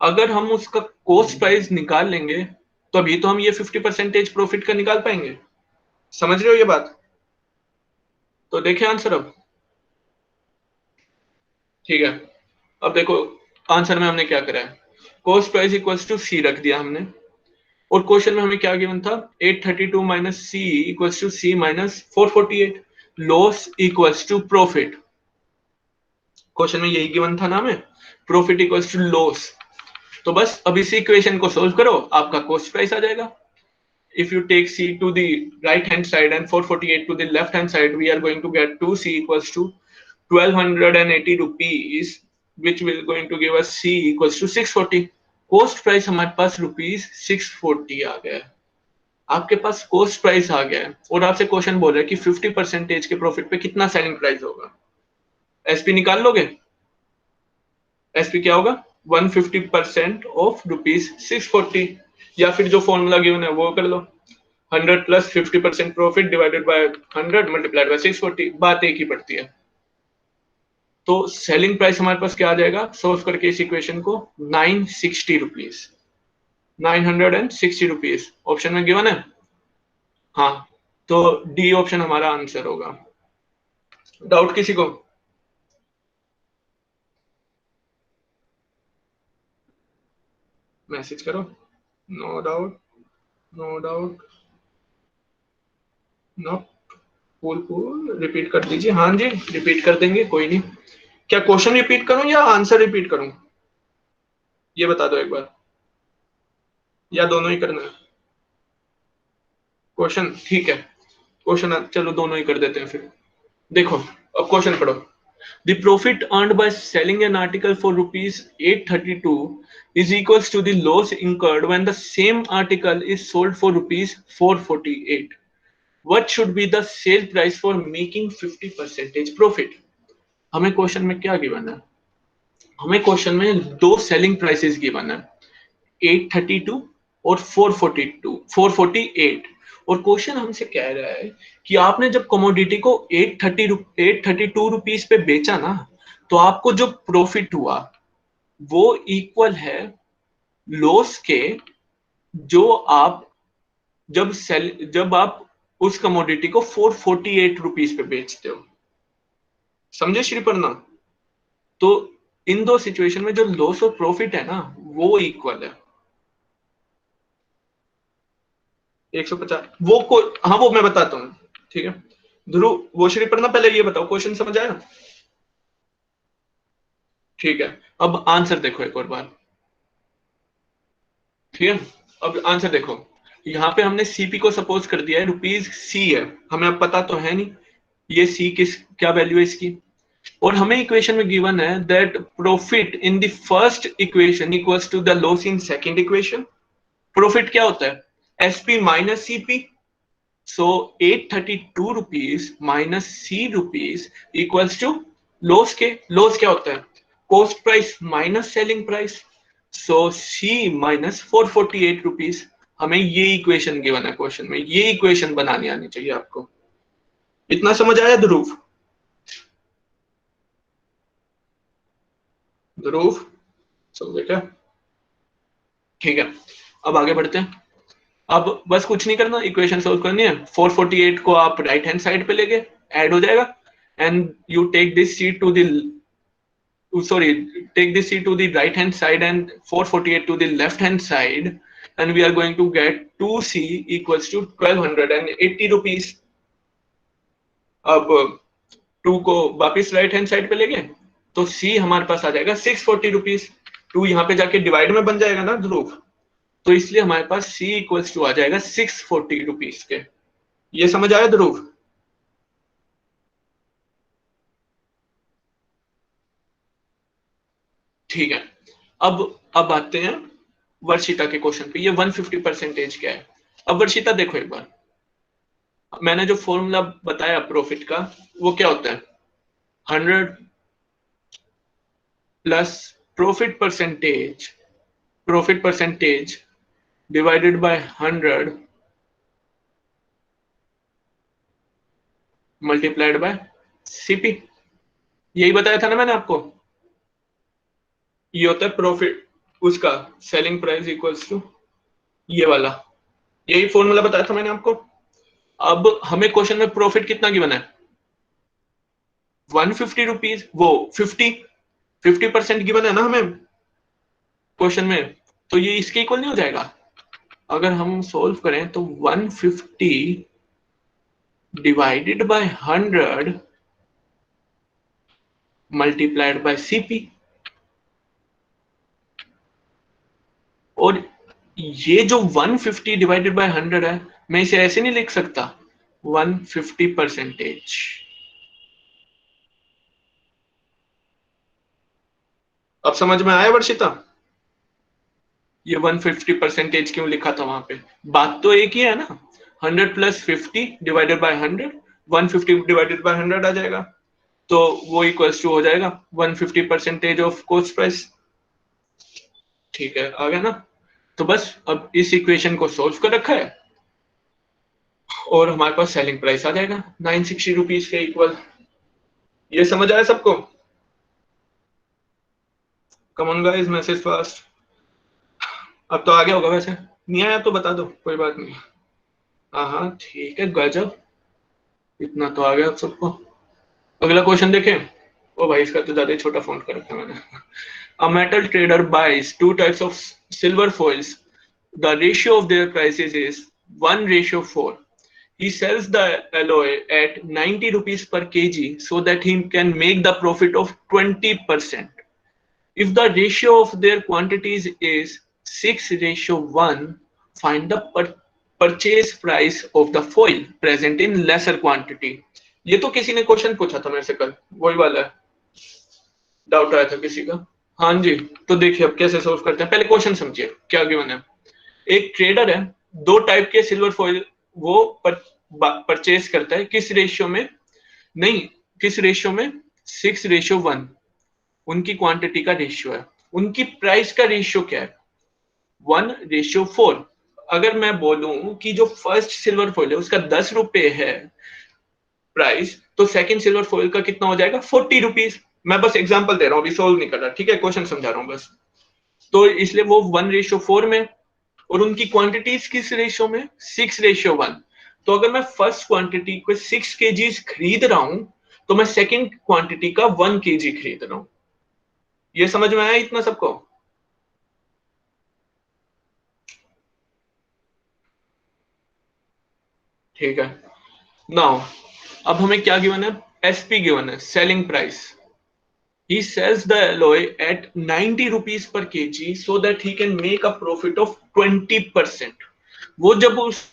Speaker 1: अगर हम उसका कॉस्ट प्राइस निकाल लेंगे तो अभी तो हम ये 50% प्रॉफिट का निकाल पाएंगे। समझ रहे हो ये बात? तो देखें आंसर अब, ठीक है। अब देखो आंसर में हमने क्या करा है, कॉस्ट प्राइस इक्वल्स टू सी रख दिया हमने, और क्वेश्चन में हमें क्या गिवन था, 832 minus C equals to C minus 448, loss equals to profit. Question में यही गिवन था ना हमें, प्रॉफिट इक्वल्स टू लॉस। तो बस अब इसी इक्वेशन को सोल्व करो, आपका कॉस्ट प्राइस आ जाएगा। If you take C to the right hand side and 448 to the left hand side, we are going to get 2C equals to 1280 rupees, which will going to give us C equals to 640। Cost price हमारे पास rupees 640 आ गया है, आपके पास cost price आ गया है, और आपसे question बोल रहा है कि 50% के प्रॉफिट पे कितना सेलिंग प्राइस होगा। एसपी निकाल लोगे? एसपी क्या होगा, 150% ऑफ रुपीज 640, या फिर जो फॉर्मूला गिवन है वो कर लो, 100 plus 50% profit divided by 100 multiplied bye 640, बात एक ही पड़ती है। तो सेलिंग प्राइस हमारे पास क्या आ जाएगा, सोल्व करके इस इक्वेशन को, 960 रुपीज, 960 रुपीज ऑप्शन में गिवन है। हाँ, तो डी ऑप्शन हमारा आंसर होगा। डाउट किसी को? मैसेज करो, no doubt, no doubt, no, cool cool, repeat कर दीजिए। हाँ जी, रिपीट कर देंगे, कोई नहीं। क्या क्वेश्चन रिपीट करूं या आंसर रिपीट करूं, ये बता दो एक बार, या दोनों ही करना है? क्वेश्चन ठीक है, क्वेश्चन चलो दोनों ही कर देते हैं फिर। देखो अब क्वेश्चन पढ़ो। The profit earned by selling an article for rupees 832 is equals to the loss incurred when the same article is sold for rupees 448. What should be the sale price for making 50% profit? हमें question में क्या given है, हमें question में दो selling prices given है, 832 और 448, और क्वेश्चन हमसे कह रहा है कि आपने जब कमोडिटी को 832 रुपीस पे बेचा ना, तो आपको जो प्रॉफिट हुआ वो इक्वल है लॉस के, जो आप जब आप उस कमोडिटी को 448 रुपीस पे बेचते हो। समझे श्रीपर्णा? तो इन दो सिचुएशन में जो लॉस और प्रॉफिट है ना, वो इक्वल है 150। हाँ वो मैं बताता हूँ, ठीक है ध्रुव, वो श्रीपर्णा पहले ये बताओ, क्वेश्चन समझ आया? ठीक है, अब आंसर देखो एक और बार, ठीक है। अब आंसर देखो, यहाँ पे हमने सीपी को सपोज कर दिया है रुपीज सी है, हमें अब पता तो है नहीं ये सी किस क्या वैल्यू है इसकी, और हमें इक्वेशन में गिवन है that profit in the first equation equals to the loss in second equation. Profit क्या होता है, SP minus CP, so 832 rupees minus C rupees equals to loss के, लॉस क्या होता है, cost price minus selling price, so C minus 448 rupees. हमें ये equation given है क्वेश्चन में, ये इक्वेशन बनानी आनी चाहिए आपको। इतना समझ आया ध्रुव? ध्रुव समझे क्या? ठीक है, अब आगे बढ़ते हैं। अब बस कुछ नहीं करना, इक्वेशन सोल्व करनी है। 448 को आप राइट हैंड साइड पे लेके ऐड हो जाएगा, and you take this C to the sorry, take the C to the right hand side and 448 to the left hand side, and we are going to get 2C equals to 1280 rupees. अब 2 को वापिस right hand side पे ले गए तो C हमारे पास आ जाएगा 640 rupees. 2 यहाँ पे जाके डिवाइड में बन जाएगा ना ध्रुव, तो इसलिए हमारे पास C इक्वल्स टू आ जाएगा 640 रुपीज के। ये समझ आया ध्रुव? ठीक है। अब आते हैं वर्षिता के क्वेश्चन पे। ये 150% क्या है? अब वर्षिता देखो एक बार, मैंने जो फॉर्मूला बताया प्रॉफिट का वो क्या होता है, 100 plus profit percentage divided by 100 multiplied by CP. यही बताया था ना मैंने आपको। ये होता है प्रॉफिट, उसका सेलिंग प्राइस इक्वल्स टू ये वाला, यही फॉर्मूला बताया था मैंने आपको। अब हमें क्वेश्चन में प्रॉफिट कितना गिवन है, 150 रुपीज, वो 50% गिवन है ना हमें क्वेश्चन में, तो ये इसके इक्वल नहीं हो जाएगा? अगर हम सोल्व करें तो 150 divided by 100 multiplied by CP, और ये जो 150 डिवाइडेड बाय 100 है, मैं इसे ऐसे नहीं लिख सकता 150%। अब समझ में आया वर्षिता? ये 150% क्यों लिखा था वहां पे? बात तो एक ही है ना, 100 plus 50 divided by 100, 150 divided by 100 आ जाएगा, तो वो इक्वल्स टू हो जाएगा 150% ऑफ कॉस्ट प्राइस। ठीक है, आ गया ना? तो बस अब इस इक्वेशन को सोल्व कर रखा है और हमारे पास सेलिंग प्राइस आ जाएगा 960 रुपीज के इक्वल। ये समझ आया सबको? Come on guys, message fast. अब तो आ गया होगा, वैसे नहीं आया तो बता दो, कोई बात नहीं। हाँ हाँ ठीक है, गजब, इतना तो आ गया आप सबको। अगला क्वेश्चन देखें। ओ भाई, इसका तो ज्यादा ही छोटा फॉन्ट कर रखा है मैंने। A metal trader buys two types of silver foils. The ratio of their prices is 1:4. He sells the alloy at 90 rupees per kg so that he can make the profit of 20%. If the ratio of their quantities is 6:1, find the purchase price of the foil present in lesser quantity. ये तो किसी ने question पूछा था मेरे से कल, वही वाला है, डाउट आया था किसी का। हाँ जी, तो देखिए अब कैसे सोल्व करते हैं, पहले क्वेश्चन समझिए क्या गिवन है। एक ट्रेडर है, दो टाइप के सिल्वर फॉइल वो परचेज करता है, किस रेशियो में, नहीं, किस रेशियो में, 6:1 उनकी क्वांटिटी का रेशियो है। उनकी प्राइस का रेशियो क्या है, 1:4। अगर मैं बोलूं कि जो फर्स्ट सिल्वर फॉइल है उसका 10 रुपए है प्राइस, तो सेकंड सिल्वर फॉइल का कितना हो जाएगा, 40 रुपीज। मैं बस एग्जांपल दे रहा हूं, अभी सोल्व नहीं कर रहा, ठीक है, क्वेश्चन समझा रहा हूं बस। तो इसलिए वो 1:4 में, और उनकी क्वांटिटीज किस रेशियो में, 6:1। तो अगर मैं फर्स्ट क्वांटिटी को 6 kg खरीद रहा हूं, तो मैं सेकंड क्वांटिटी का 1 kg खरीद रहा हूं। ये समझ में आया इतना सबको? ठीक है। नाउ अब हमें क्या गिवन है, एसपी गिवन है, selling price. He sells the alloy at 90 rupees per kg so that he can make a profit of 20%. वो जब उस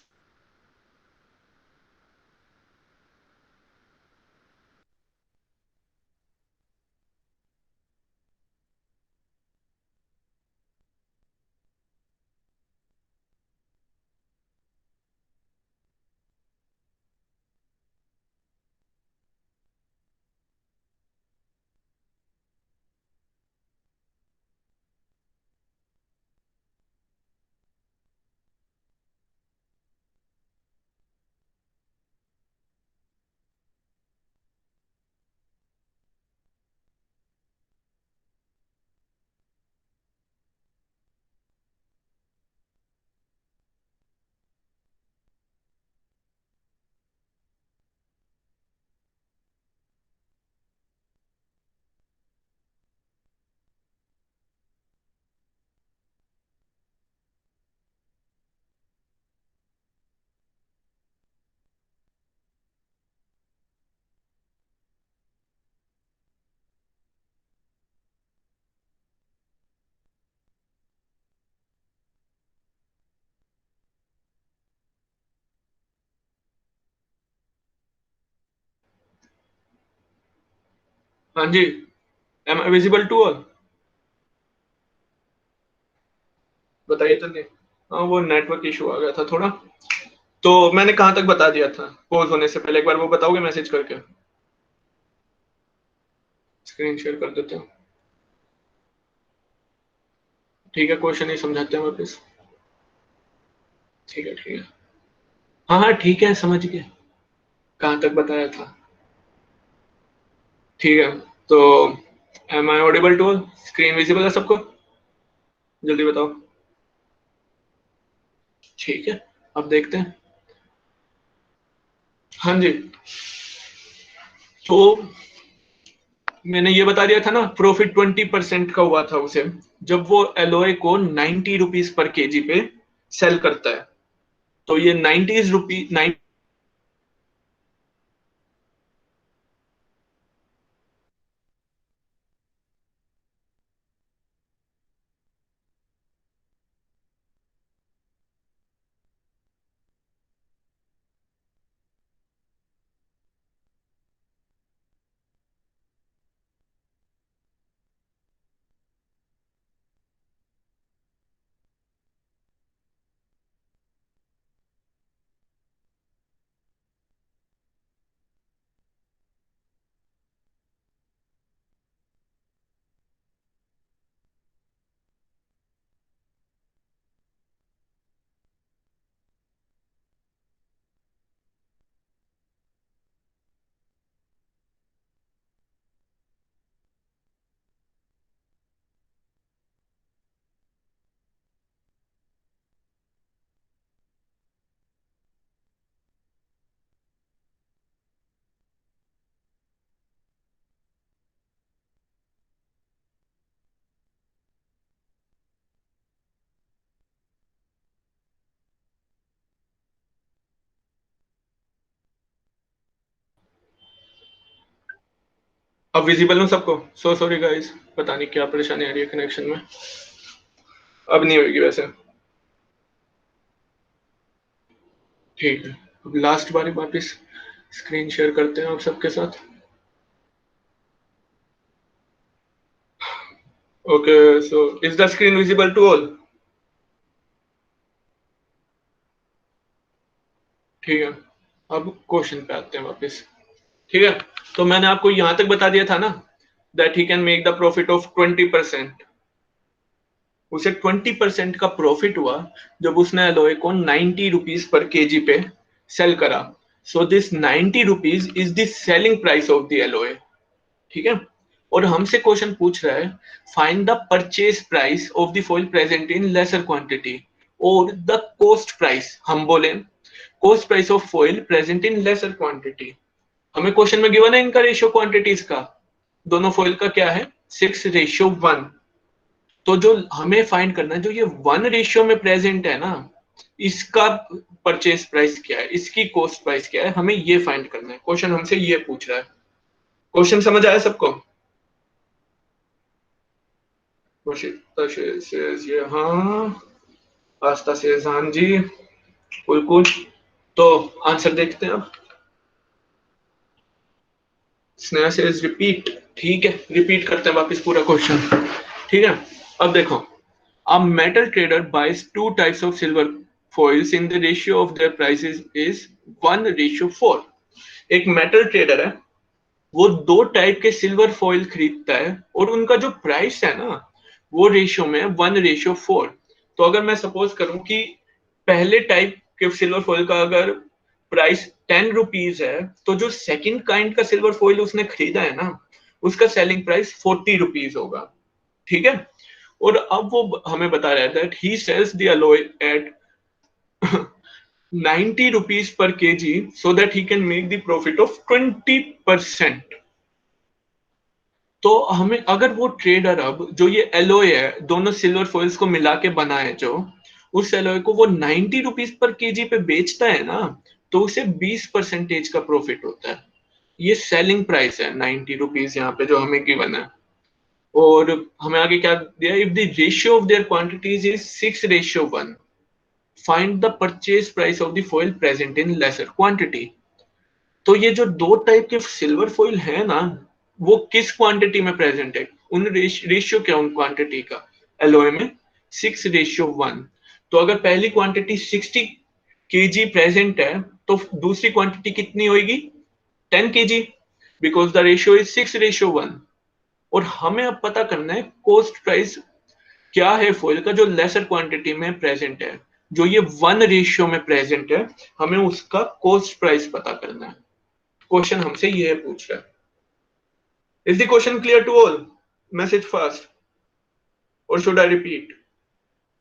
Speaker 1: हाँ जी, am I visible to all? बताइए तो नहीं। हाँ, वो नेटवर्क इशू आ गया था थोड़ा। तो मैंने कहाँ तक बता दिया था पॉज होने से पहले, एक बार वो बताओगे मैसेज करके? स्क्रीन शेयर कर देते हैं। ठीक है, क्वेश्चन ही समझाते हैं वापस। ठीक है ठीक है। हाँ हाँ ठीक है, समझ गए। कहाँ तक बताया था? ठीक है। तो am I audible to all? Screen visible है सबको? जल्दी बताओ। ठीक है, अब देखते हैं। हाँ जी। तो मैंने ये बता दिया था ना, प्रॉफिट 20% का हुआ था उसे, जब वो एलोए को 90 रुपीज पर केजी पे सेल करता है। तो ये 90 रुपीज अब विजिबल हूँ सबको? सो सॉरी गाइस, पता नहीं क्या परेशानी आ रही है कनेक्शन में। अब नहीं होगी वैसे। ठीक है, अब लास्ट बारी वापस स्क्रीन शेयर करते हैं आप सबके साथ। Okay, so is the screen visible to all? ठीक है, अब क्वेश्चन पे आते हैं वापस। ठीक है, तो मैंने आपको यहां तक बता दिया था ना, that he can make the profit of 20%। उसे 20% का प्रॉफिट हुआ जब उसने एलोए को 90 रुपीज पर केजी पे सेल करा। So this 90 rupees is the selling price of the alloy. ठीक है, और हमसे क्वेश्चन पूछ रहा है, find the purchase price of the foil present in laser quantity और द कॉस्ट प्राइस। हम बोले cost price of foil present in laser quantity. हमें क्वेश्चन में गिवन है इनका रेशियो क्वांटिटीज का, दोनों फॉइल का क्या है, 6:1। तो जो हमें फाइंड करना है, जो ये 1 रेशियो में प्रेजेंट है ना, इसका परचेज प्राइस क्या है, इसकी कॉस्ट प्राइस क्या है, हमें ये फाइंड करना है। क्वेश्चन हमसे ये पूछ रहा है। क्वेश्चन समझ आया सबको? ये हाँ, पास्ता से हाँ जी, बिल्कुल। तो आंसर देखते हैं अब। स्नेहा से रिपीट। ठीक है, रिपीट करते हैं वापस पूरा क्वेश्चन। ठीक है, अब देखो। A metal trader buys two types of silver foils in the ratio of their prices is 1:4। एक मेटल ट्रेडर है, वो दो टाइप के सिल्वर फॉइल खरीदता है और उनका जो प्राइस है ना, वो रेशियो में 1:4। तो अगर मैं सपोज करूं कि पहले टाइप के सिल्वर फॉइल का अगर प्राइस 10 रुपीज है, तो जो सेकंड काइंड का सिल्वर फॉइल उसने खरीदा है ना, उसका सेलिंग प्राइस 40 रुपीज होगा। ठीक है, और अब वो हमें बता रहा है that he sells the alloy at 90 rupees per kg so that he can make the profit of 20%। तो हमें अगर वो ट्रेडर अब जो ये एलोय है, दोनों सिल्वर फॉइल्स को मिला के बना है जो, उस एलोय को वो 90 रुपीज पर केजी पे बेचता है ना, तो उसे 20% का प्रॉफिट होता है। ये सेलिंग प्राइस है 90 रुपीज यहाँ पे जो हमें गिवन है। और हमें आगे क्या दिया, if the ratio of there quantities is 6:1, find the purchase price of the foil present in laser quantity. तो ये जो दो टाइप के सिल्वर फॉइल है ना, वो किस क्वांटिटी में प्रेजेंट है, उन रेशियो क्या उन क्वांटिटी का, एलओए में 6:1। तो अगर पहली क्वांटिटी 60 केजी प्रेजेंट है तो दूसरी क्वांटिटी कितनी होगी, 10 KG, because the ratio is 6:1। और हमें अब पता करना है कॉस्ट प्राइस क्या है फॉइल का जो लेसर क्वांटिटी में प्रेजेंट है, जो ये 1 रेशियो में प्रेजेंट है, हमें उसका कॉस्ट प्राइस पता करना है। क्वेश्चन हमसे ये पूछ रहा है। Is the question clear to all? Message fast और should I repeat?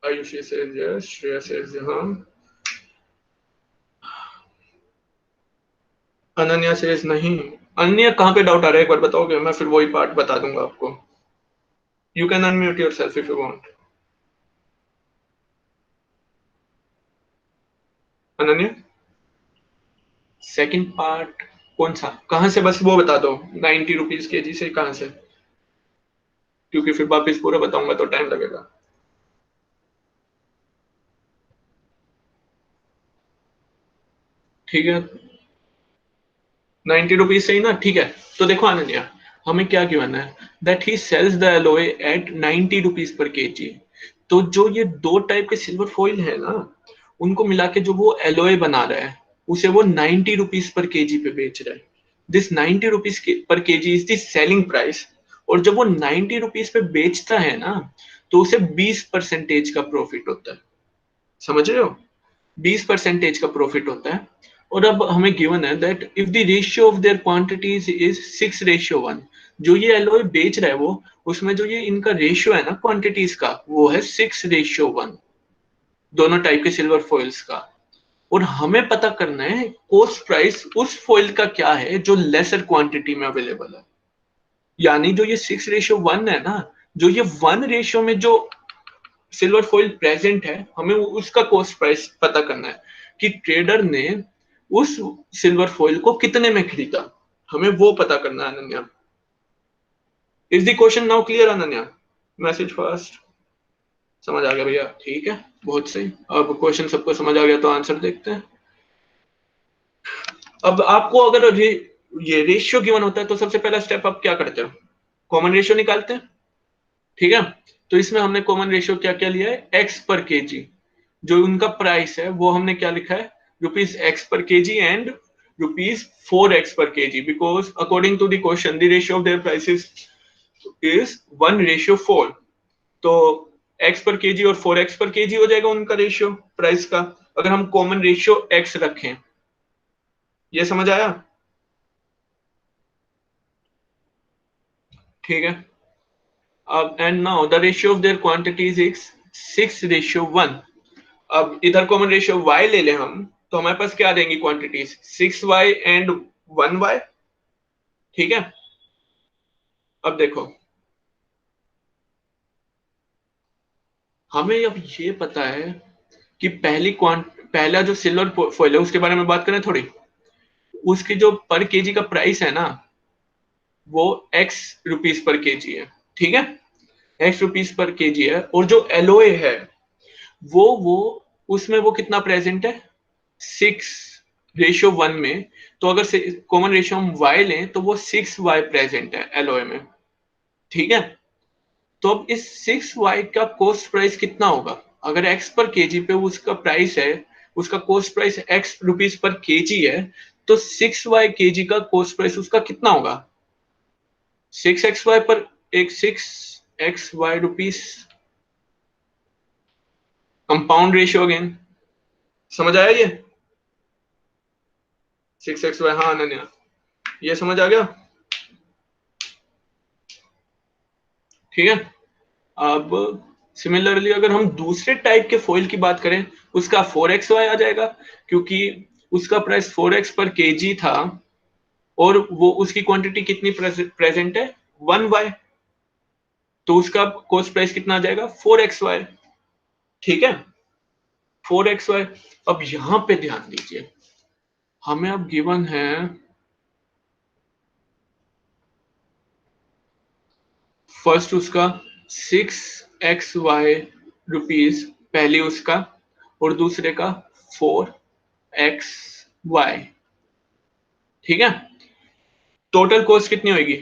Speaker 1: Ayushi says yes, Shreya says हाँ, अनन्या says नहीं। अन्य कहाँ पे डाउट आ रहा है एक बार बताओगे, मैं फिर वही पार्ट बता दूंगा आपको। You can unmute yourself if you want. Ananya second part कौन सा, कहां से, बस वो बता दो 90 रुपीज के जी से कहां से, क्योंकि फिर वापस पूरा बताऊंगा तो टाइम लगेगा। ठीक है, 90 रुपीज से ही ना, ठीक है। तो देखो अनन्या, हमें क्या गिवन है, that he sells the alloy at 90 rupees per KG. तो जो ये दो टाइप के सिल्वर फॉइल है ना, उनको मिला के जो वो एलॉय बना रहा है, उसे वो 90 रुपीज पर केजी पे बेच रहा है। This 90 rupees per KG is the selling price. और जब वो 90 रुपीज पे बेचता है ना, तो उसे 20% का प्रॉफिट होता है। समझ रहे हो, 20% का प्रॉफिट होता है। और अब हमें गिवन है that if the ratio of there quantities is 6:1, जो ये एलॉय बेच रहा है वो, उसमें जो ये इनका रेशियो है ना क्वांटिटीज का, वो है 6:1, दोनों टाइप के सिल्वर फॉइल्स का। और हमें पता करना है कॉस्ट प्राइस उस फॉइल का क्या है जो लेसर क्वांटिटी में अवेलेबल है। यानी जो ये 6:1 है ना, जो ये 1 रेशियो में जो सिल्वर फॉइल प्रेजेंट है, हमें उसका कॉस्ट प्राइस पता करना है कि ट्रेडर ने उस सिल्वर फॉइल को कितने में खरीदा, हमें वो पता करना है Ananya. Is the question now clear Ananya? Message first, समझ आ गया भैया? ठीक है, बहुत सही। अब क्वेश्चन सबको समझ आ गया तो आंसर देखते हैं। अब आपको अगर ये रेशियो गिवन होता है तो सबसे पहला स्टेप आप क्या करते हो, कॉमन रेशियो निकालते हैं। ठीक है, तो इसमें हमने कॉमन रेशियो क्या क्या लिया है, एक्स पर केजी। जो उनका प्राइस है वो हमने क्या लिखा है, rupees X per KG and rupees 4x per KG, because according to the question the ratio of their prices is 1:4। तो x पर केजी और 4x पर केजी हो जाएगा उनका रेशियो प्राइस का, अगर हम कॉमन रेशियो x रखें। ये समझ आया? ठीक है। अब and now the ratio of there quantities is 6:1। अब इधर कॉमन रेशियो y ले लें हम, तो हमारे पास क्या देंगी क्वांटिटीज, 6y एंड 1y। ठीक है, अब देखो हमें अब ये पता है कि पहला जो सिल्वर फॉइल है उसके बारे में बात करें थोड़ी। उसकी जो पर केजी का प्राइस है ना, वो x रुपीज पर केजी है। ठीक है, x रुपीज पर केजी है। और जो एलओए है वो उसमें वो कितना प्रेजेंट है, 6:1 में। तो अगर कॉमन रेशियो हम y लें तो वो 6y प्रेजेंट है एलओए में। ठीक है, तो अब इस 6y का कॉस्ट प्राइस कितना होगा, अगर x पर केजी पे उसका प्राइस है, उसका cost price x rupees per KG है, तो 6y केजी का कॉस्ट प्राइस उसका कितना होगा, 6xy पर एक 6xy rupees, compound ratio again. समझ आया ये, 6xy, हाँ अनन्या ये समझ आ गया? ठीक है। अब सिमिलरली अगर हम दूसरे टाइप के फॉइल की बात करें, उसका 4xy आ जाएगा, क्योंकि उसका प्राइस 4x पर केजी था और वो उसकी क्वांटिटी कितनी प्रेजेंट है, 1y। तो उसका कॉस्ट प्राइस कितना आ जाएगा, 4xy। ठीक है, 4xy। अब यहां पे ध्यान दीजिए, हमें अब गिवन है फर्स्ट उसका 6xy रुपीज, पहली उसका, और दूसरे का 4xy। ठीक है, टोटल कॉस्ट कितनी होगी,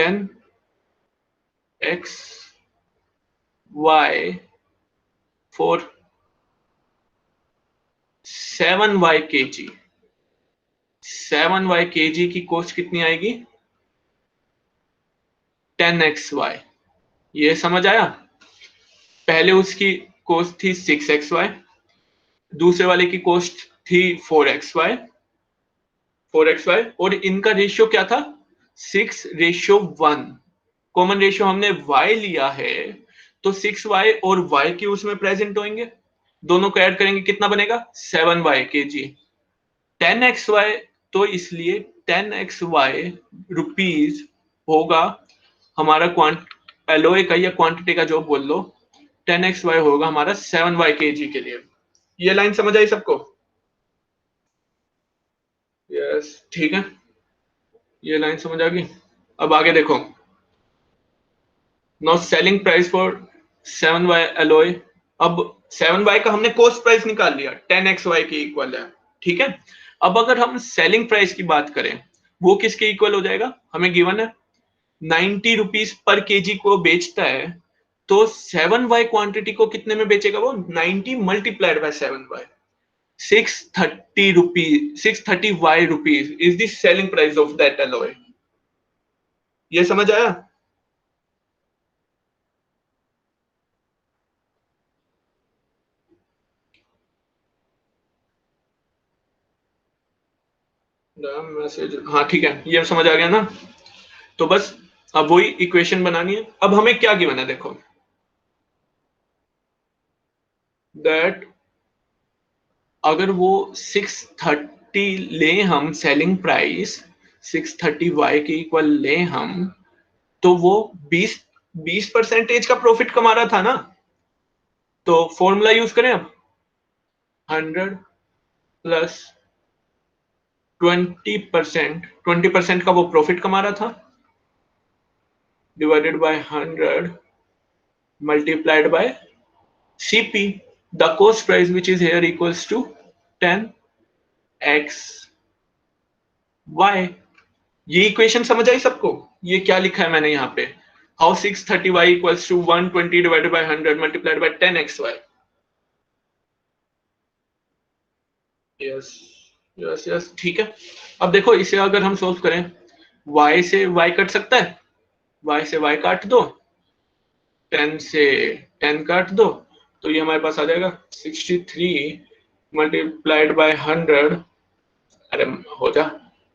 Speaker 1: 10x y for 7y kg। 7y kg की कॉस्ट कितनी आएगी? 10xy। ये समझ आया? पहले उसकी कॉस्ट थी 6xy, दूसरे वाले की कॉस्ट थी 4xy, और इनका रेशियो क्या था? 6:1। कॉमन रेशियो हमने y लिया है, तो 6y और y की उसमें प्रेजेंट होंगे, दोनों को ऐड करेंगे कितना बनेगा? 7y kg। 10xy, तो इसलिए 10xy रुपीज होगा हमारा एलोय का या क्वांटिटी का जो बोल लो, 10xy होगा हमारा 7y kg के लिए। ये लाइन समझ आई सबको? यस, ठीक है, ये लाइन समझ आ गई। अब आगे देखो, no selling price for 7y alloy. अब 7y का हमने कॉस्ट प्राइस निकाल लिया, 10xy के इक्वल है, ठीक है। अब अगर हम सेलिंग प्राइस की बात करें, वो किसके इक्वल हो जाएगा? हमें गिवन है 90 रुपीज पर केजी को बेचता है, तो 7y क्वांटिटी को कितने में बेचेगा वो? 90 multiplied by 7y, 630 rupees, 630y rupees is the selling price of that alloy. ये समझ आया? मैसेज, हाँ ठीक है, ये समझ आ गया ना? तो बस अब वही इक्वेशन बनानी है। अब हमें क्या गिवन है देखो, दैट अगर वो 630 ले हम सेलिंग प्राइस, 630y के इक्वल ले हम, तो वो 20% का प्रॉफिट कमा रहा था ना। तो फॉर्मूला यूज करें अब, 100 प्लस 20%, 20% का वो प्रॉफिट कमा रहा था, divided by 100 multiplied bye CP, the cost price which is here equals to 10x y। ये इक्वेशन समझ आई सबको? ये क्या लिखा है मैंने यहाँ पे, how 630y equals to 120 divided by 100 multiplied by 10xy। Yes yes yes, ठीक है। अब देखो इसे अगर हम सोल्व करें, y से y कट सकता है, y से y काट दो, 10 से 10 काट दो, तो ये हमारे पास आ जाएगा 63 मल्टीप्लाइड बाय 100, अरे हो जा,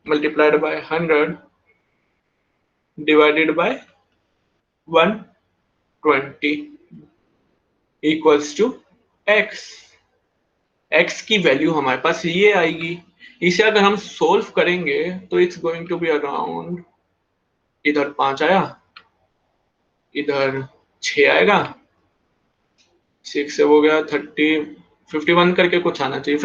Speaker 1: multiplied by 100 divided by 120 equals to x। x की वैल्यू हमारे पास ये आएगी। इसे अगर हम सोल्व करेंगे तो it's going to be around, इधर 5 आया, इधर 6 आएगा, 6 से हो गया 30, 51 करके कुछ आना चाहिए,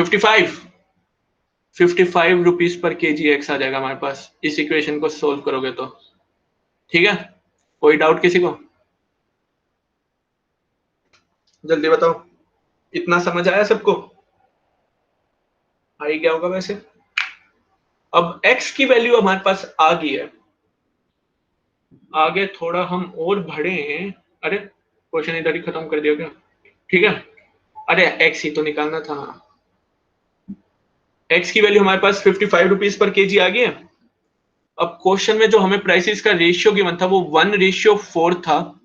Speaker 1: 55 रुपीज पर केजी एक्स आ जाएगा हमारे पास, इस इक्वेशन को सोल्व करोगे तो। ठीक है, कोई डाउट किसी को? जल्दी बताओ, इतना समझ आया सबको? आई क्या होगा वैसे? अब x की वैल्यू हमारे पास आ गई है, आगे थोड़ा हम और बढ़े। अरे क्वेश्चन इधर ही खत्म कर दिया क्या? ठीक है, अरे x ही तो निकालना था। x की वैल्यू हमारे पास 55 रुपीज पर केजी आ गई है। अब क्वेश्चन में जो हमें प्राइसेस का रेशियो गिवन था वो 1:4 था,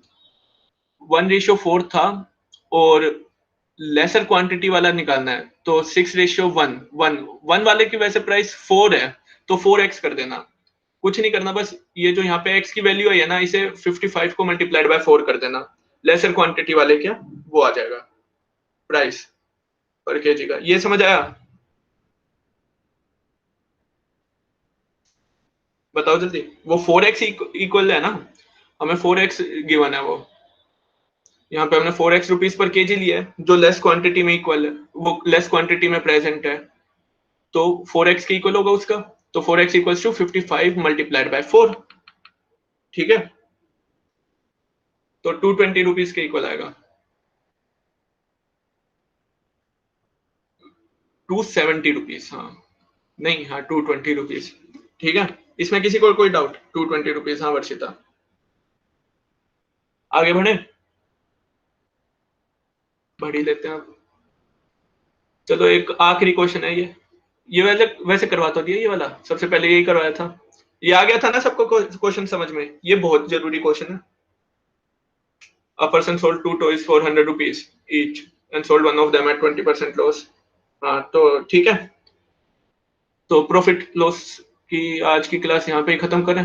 Speaker 1: 1:4 था, और लेसर क्वांटिटी वाला निकालना है, तो 6:1, 1 वाले की वैसे प्राइस 4 है, तो 4x कर देना, कुछ नहीं करना, बस ये जो यहाँ पे x की वैल्यू है ना, इसे 55 को मल्टीप्लाइड बाय 4 कर देना, लेसर क्वांटिटी वाले क्या वो आ जाएगा प्राइस पर केजी का। ये समझ आया? बताओ जल्दी। वो 4x इक्वल है ना, हमें 4x गिवन है, वो यहाँ पे हमने 4x रुपीज पर केजी लिया है, जो लेस क्वांटिटी में इक्वल है, वो लेस क्वांटिटी में प्रेजेंट है, तो 4x के इक्वल होगा उसका, तो 4x equals to 55 multiplied by 4। ठीक है, तो 220 रुपीज के इक्वल आएगा, 270 रुपीज, हाँ नहीं, हाँ 220 रुपीज। ठीक है, इसमें किसी को कोई डाउट? 220 रुपीज, हाँ वर्षिता। आगे बढ़े, बढ़ ही लेते हैं अब। चलो एक आखिरी क्वेश्चन है ये वैसे वैसे करवा तो दिया, ये वाला सबसे पहले यही करवाया था, ये आ गया था ना सबको क्वेश्चन समझ में, ये बहुत जरूरी क्वेश्चन है। A person sold two toys for 100 rupees each and sold one of them at 20% loss। हाँ तो ठीक है, तो प्रॉफिट लॉस की आज की क्लास यहाँ पे ही खत्म करें।